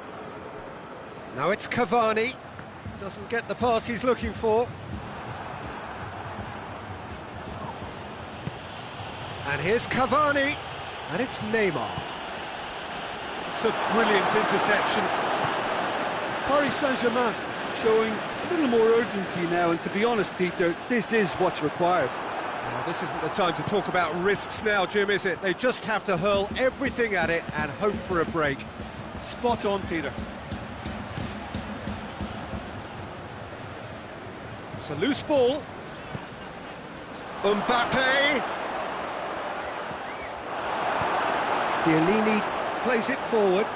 Now it's Cavani. Doesn't get the pass he's looking for. And here's Cavani. And it's Neymar. It's a brilliant interception. Paris Saint-Germain showing a little more urgency now, and to be honest, Peter, this is what's required. Now, this isn't the time to talk about risks now, Jim, is it? They just have to hurl everything at it and hope for a break. Spot on, Peter. It's a loose ball. Mbappe. Chiellini plays it forward.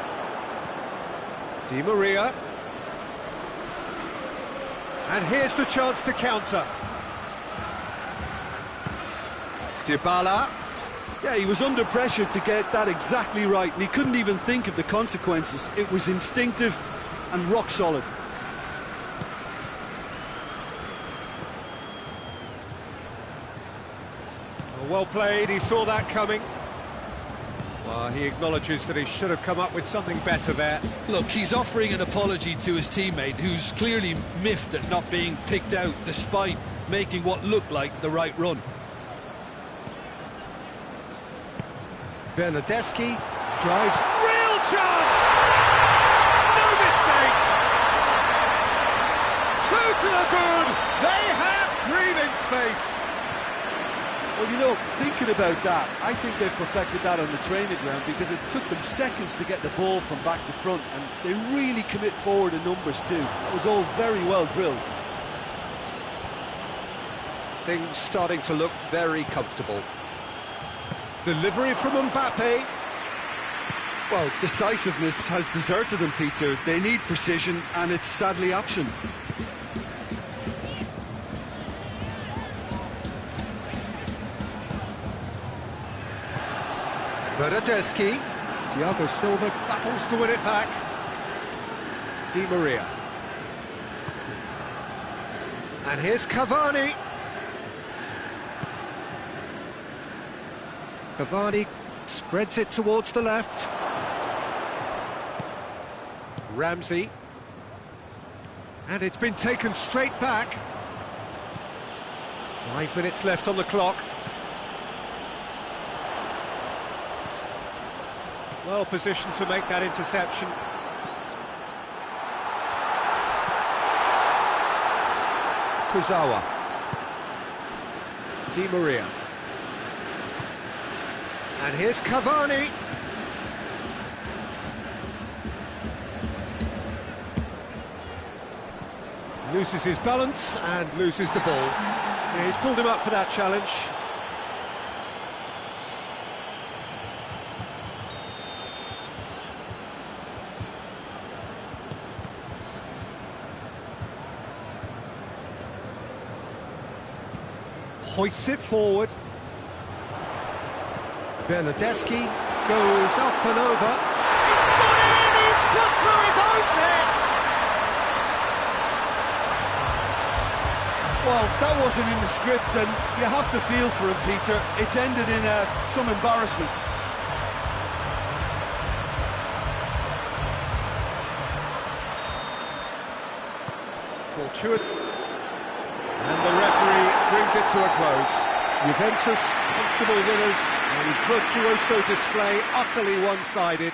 Di Maria. And here's the chance to counter. Dybala. Yeah, he was under pressure to get that exactly right, and he couldn't even think of the consequences. It was instinctive and rock solid. Well played, he saw that coming. Well, he acknowledges that he should have come up with something better there. Look, he's offering an apology to his teammate, who's clearly miffed at not being picked out despite making what looked like the right run. Bernardeschi drives, real chance! No mistake! Two to the good! They have breathing space! Well, you know, thinking about that, I think they've perfected that on the training ground, because it took them seconds to get the ball from back to front, and they really commit forward in numbers too. That was all very well drilled. Things starting to look very comfortable. Delivery from Mbappe. Well, decisiveness has deserted them, Peter. They need precision, and it's sadly absent. Bernardeschi. Thiago Silva battles to win it back. Di Maria. And here's Cavani. Cavani spreads it towards the left. Ramsey. And it's been taken straight back. 5 minutes left on the clock. Well positioned to make that interception. Kurzawa. Di Maria. And here's Cavani. Loses his balance and loses the ball. Yeah, he's pulled him up for that challenge. Hoists it forward. Bernardeschi goes up and over. He's got it in! He's put through his own net! Well, that wasn't in the script, and you have to feel for him, Peter. It's ended in some embarrassment. Fortuitous. And the referee brings it to a close. Juventus, comfortable winners, and virtuoso display, utterly one-sided.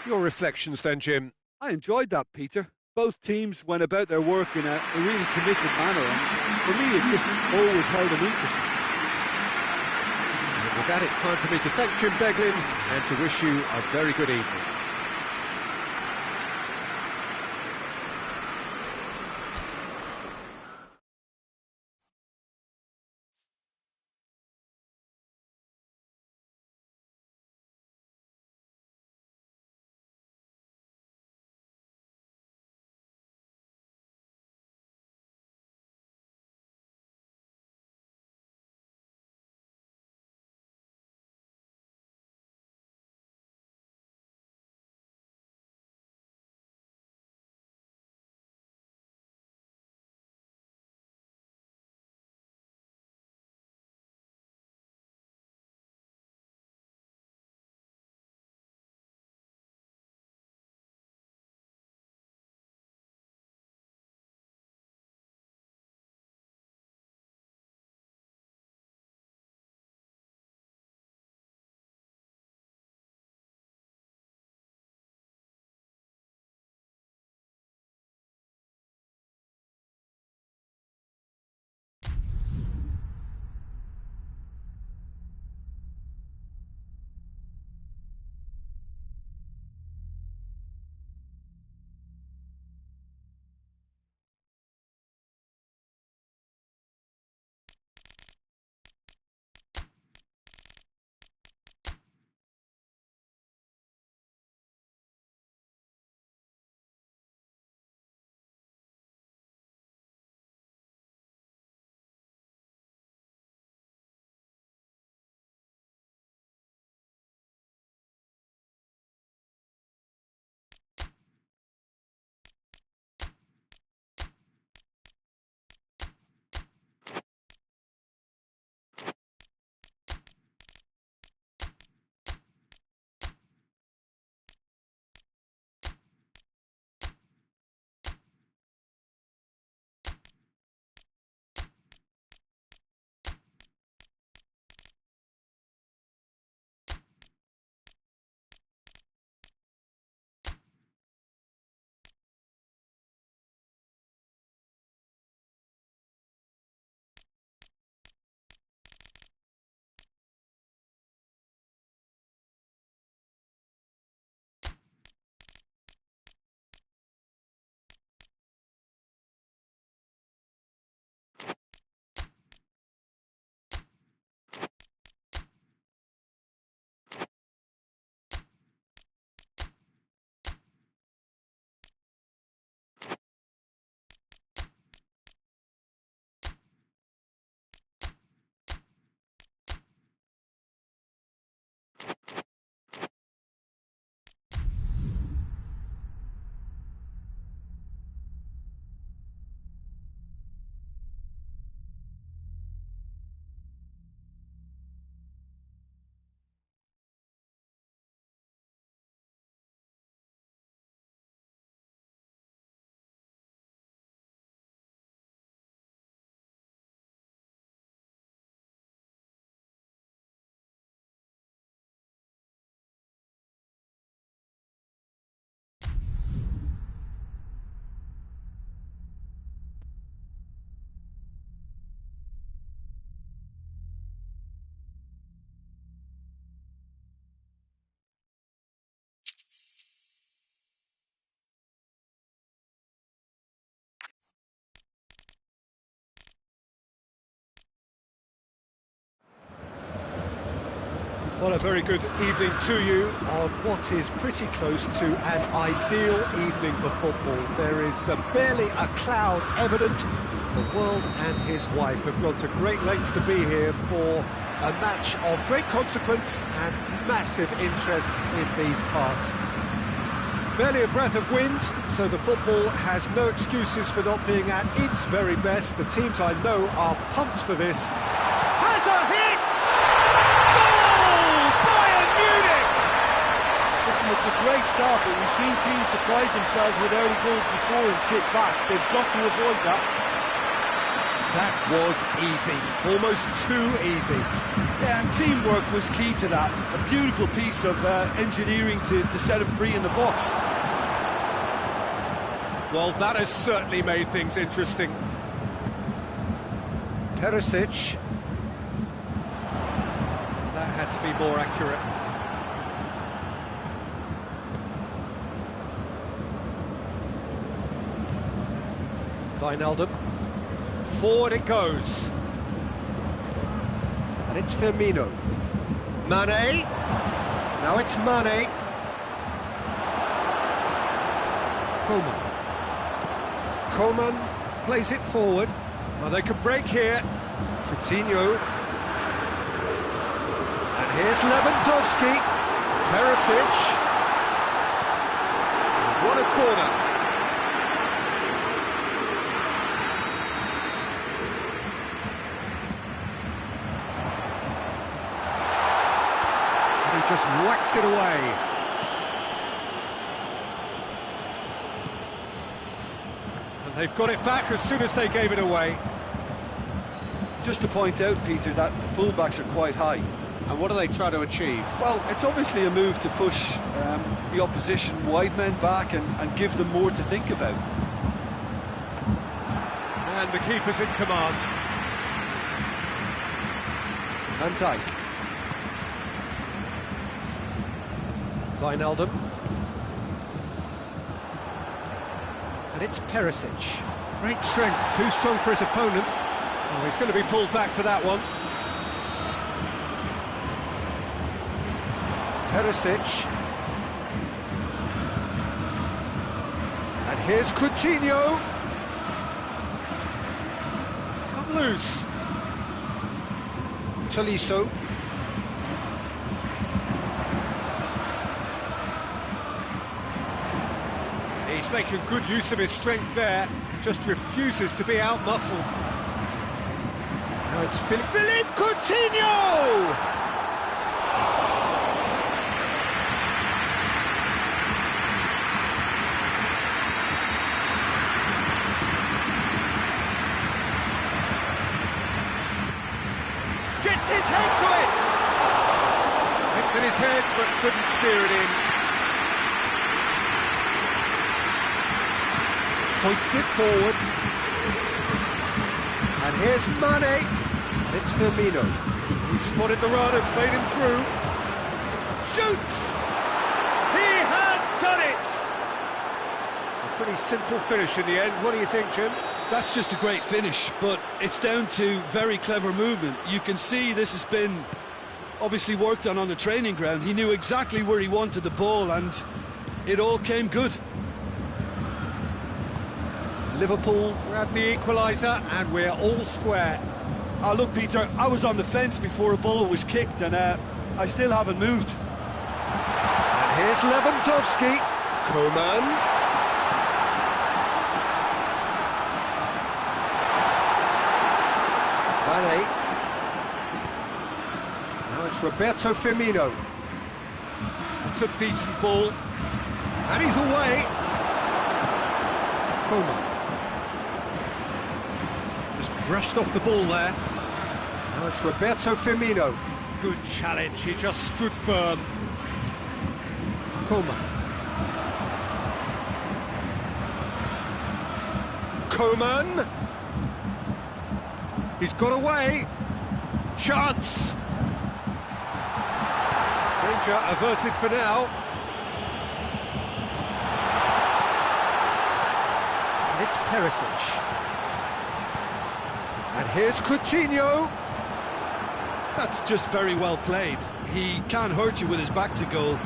Your reflections then, Jim? I enjoyed that, Peter. Both teams went about their work in a really committed manner, and for me it just always held them interesting. And with that, it's time for me to thank Jim Beglin and to wish you a very good evening. Well, a very good evening to you on what is pretty close to an ideal evening for football. There is barely a cloud evident. The world and his wife have gone to great lengths to be here for a match of great consequence and massive interest in these parts. Barely a breath of wind, so the football has no excuses for not being at its very best. The teams I know are pumped for this. Has a hit! Goal! Bayern Munich! Listen, it's a great start, but we've seen teams surprise themselves with early goals before and sit back. They've got to avoid that. That was easy, almost too easy. Yeah, and teamwork was key to that. A beautiful piece of engineering to set him free in the box. Well, that has certainly made things interesting. Perisic. That had to be more accurate. Wijnaldum. Forward it goes. And it's Firmino. Mane. Now it's Mane. Coman plays it forward. Well, they could break here. Coutinho. And here's Lewandowski. Perisic. What a corner. Just whacks it away. And they've got it back as soon as they gave it away. Just to point out, Peter, that the fullbacks are quite high. And what do they try to achieve? Well, it's obviously a move to push the opposition wide men back and give them more to think about. And the keeper's in command. Van Dijk. Wijnaldum. And it's Perisic. Great strength, too strong for his opponent. Oh, he's going to be pulled back for that one. Perisic. And here's Coutinho. It's come loose. Tolisso. He's making good use of his strength there, just refuses to be out-muscled. Now it's Philippe Coutinho! Gets his head to it! Hit with his head, but couldn't steer it in. Hoists it forward. And here's Mane. And it's Firmino. He spotted the run and played him through. Shoots! He has done it! A pretty simple finish in the end. What do you think, Jim? That's just a great finish, but it's down to very clever movement. You can see this has been obviously worked on the training ground. He knew exactly where he wanted the ball and it all came good. Liverpool grab the equaliser and we're all square. Oh, look, Peter, I was on the fence before a ball was kicked and I still haven't moved. And here's Lewandowski. Coman. Mane. Now it's Roberto Firmino. It's a decent ball. And he's away. Coman. Brushed off the ball there. Now it's Roberto Firmino. Good challenge, he just stood firm. Coman. Coman. He's got away. Chance. Danger averted for now. And it's Perisic. And here's Coutinho. That's just very well played. He can't hurt you with his back to goal,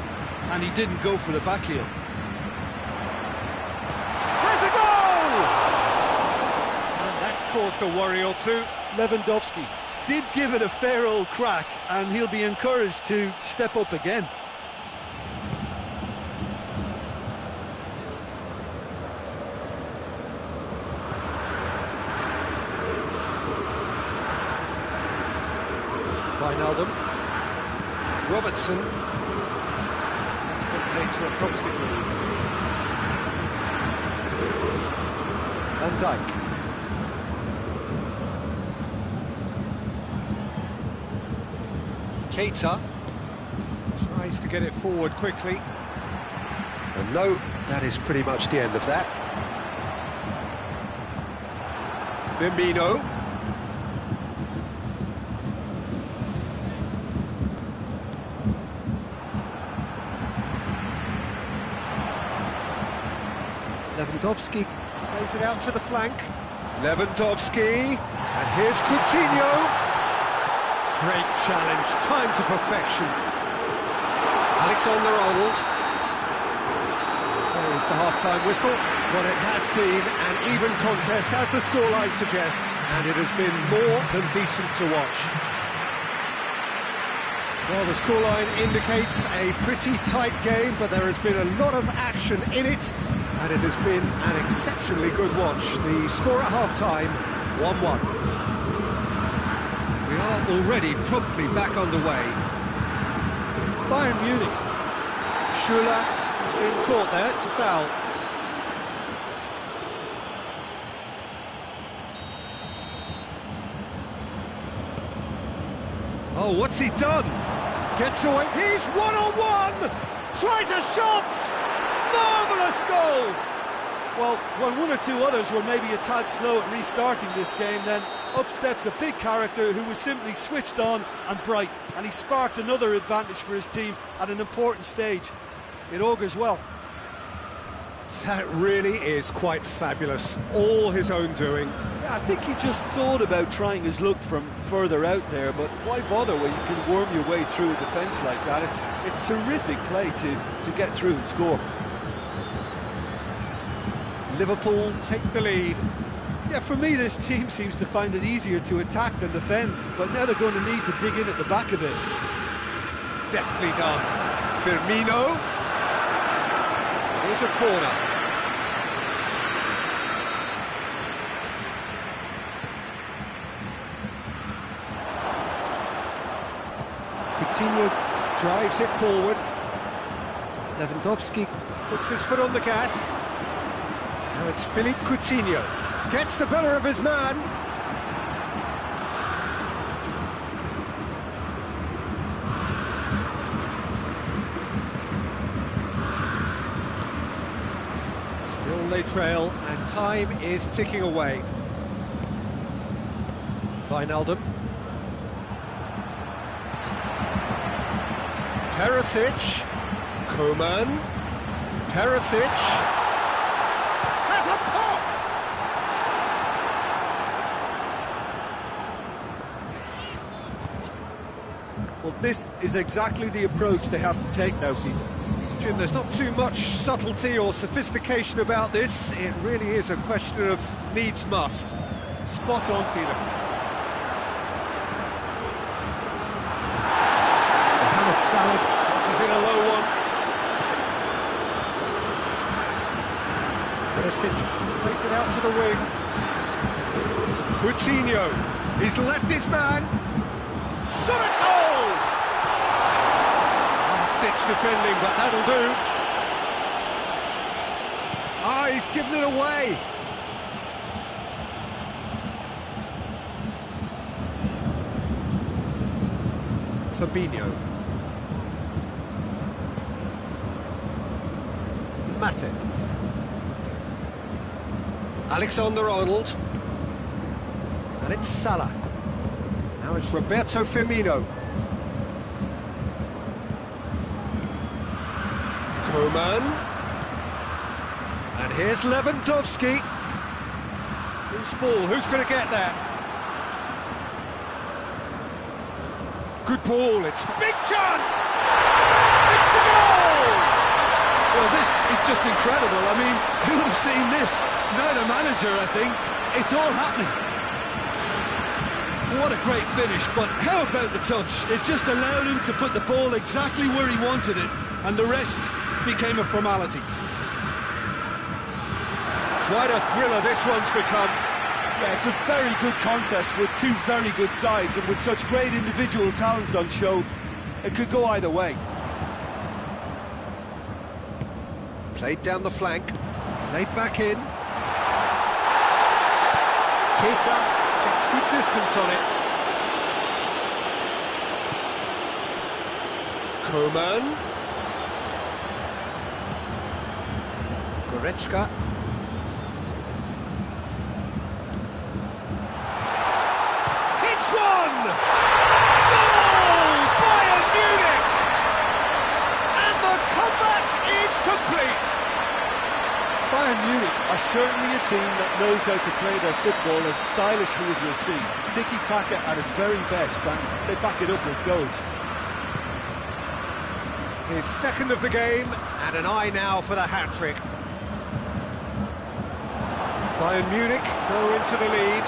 and he didn't go for the back heel. Has a goal! And that's caused a worry or two. Lewandowski did give it a fair old crack, and he'll be encouraged to step up again. Wijnaldum. Robertson. That's compared to a promising move. Van Dijk. Keita tries to get it forward quickly. And no, that is pretty much the end of that. Firmino. Lewandowski plays it out to the flank. Lewandowski, and here's Coutinho. Great challenge, time to perfection. Alexander-Arnold. There is the half-time whistle. Well, it has been an even contest, as the scoreline suggests, and it has been more than decent to watch. Well, the scoreline indicates a pretty tight game, but there has been a lot of action in it, and it has been an exceptionally good watch. The score at half-time, 1-1. We are already promptly back underway. Bayern Munich. Schuller has been caught there, it's a foul. Oh, what's he done? Gets away, he's one-on-one! Tries a shot! Marvellous goal! Well, when one or two others were maybe a tad slow at restarting this game, then up steps a big character who was simply switched on and bright, and he sparked another advantage for his team at an important stage. It augurs well. That really is quite fabulous, all his own doing. Yeah, I think he just thought about trying his luck from further out there, but why bother when you can worm your way through a defence like that? It's terrific play to get through and score. Liverpool take the lead. Yeah, for me, this team seems to find it easier to attack than defend, but now they're going to need to dig in at the back a bit. Deftly done. Firmino. Here's a corner. Coutinho drives it forward. Lewandowski puts his foot on the gas. Now it's Philippe Coutinho. Gets the better of his man. Still they trail, and time is ticking away. Wijnaldum. Perisic. Koeman. Perisic. Has a pop! Well, this is exactly the approach they have to take now, Peter. Jim, there's not too much subtlety or sophistication about this. It really is a question of needs must. Spot on, Peter. Mohamed Salah crosses in a low one. Perisic plays it out to the wing. Coutinho, he's left his man. Shot at goal! Last-ditch defending, but that'll do. Ah, he's given it away. Fabinho. Matip. Alexander-Arnold. And it's Salah. Now it's Roberto Firmino. Koeman. And here's Lewandowski. Loose ball, who's going to get there? good ball, it's big chance! It's a goal! Well, this is just incredible. I mean, who would have seen this? Not a manager, I think. It's all happening. What a great finish, but how about the touch? It just allowed him to put the ball exactly where he wanted it, and the rest became a formality. Quite a thriller this one's become. Yeah, it's a very good contest with two very good sides, and with such great individual talent on show, it could go either way. Played down the flank, played back in. Keita gets good distance on it. Coman. Goretzka. Hits one! Goal! Bayern Munich! And the comeback is complete! Bayern Munich are certainly a team that knows how to play their football as stylishly as you'll see. Tiki-taka at its very best, and they back it up with goals. His second of the game, and an eye now for the hat-trick. Bayern Munich go into the lead.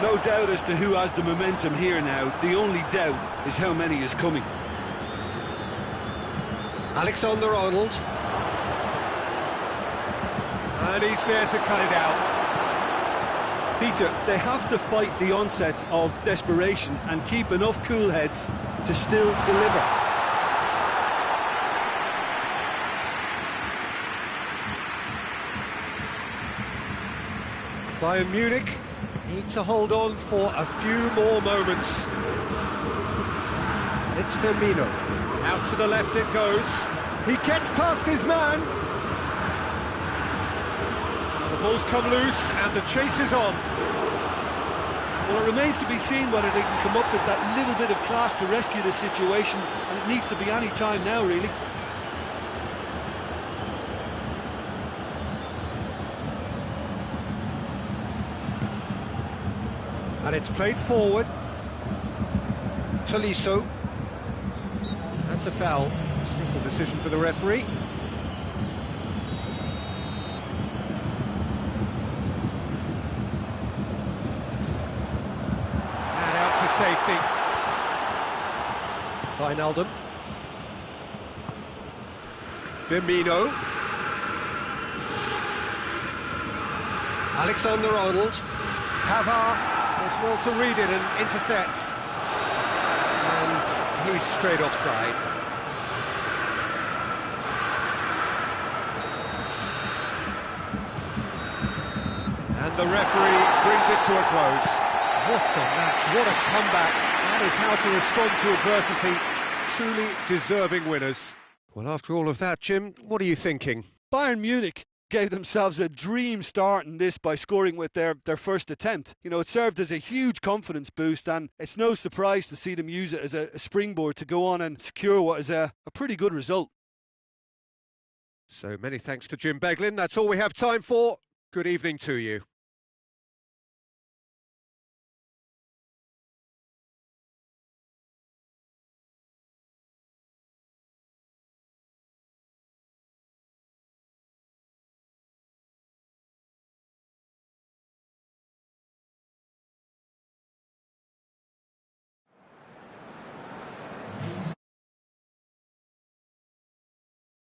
No doubt as to who has the momentum here now. The only doubt is how many is coming. Alexander-Arnold. And he's there to cut it out. Peter, they have to fight the onset of desperation and keep enough cool heads to still deliver. Bayern Munich need to hold on for a few more moments. And it's Firmino. Out to the left it goes. He gets past his man. And the ball's come loose and the chase is on. Well, it remains to be seen whether they can come up with that little bit of class to rescue the situation, and it needs to be any time now, really. And it's played forward. Tolisso. That's a foul. Simple decision for the referee. And out to safety. Wijnaldum. Firmino. Alexander-Arnold. Pavard does well to read it and intercepts. And he's straight offside. And the referee brings it to a close. What a match, what a comeback. That is how to respond to adversity. Truly deserving winners. Well, after all of that, Jim, what are you thinking? Bayern Munich gave themselves a dream start in this by scoring with their first attempt. You know, it served as a huge confidence boost, and it's no surprise to see them use it as a springboard to go on and secure what is a pretty good result. So many thanks to Jim Beglin. That's all we have time for. Good evening to you.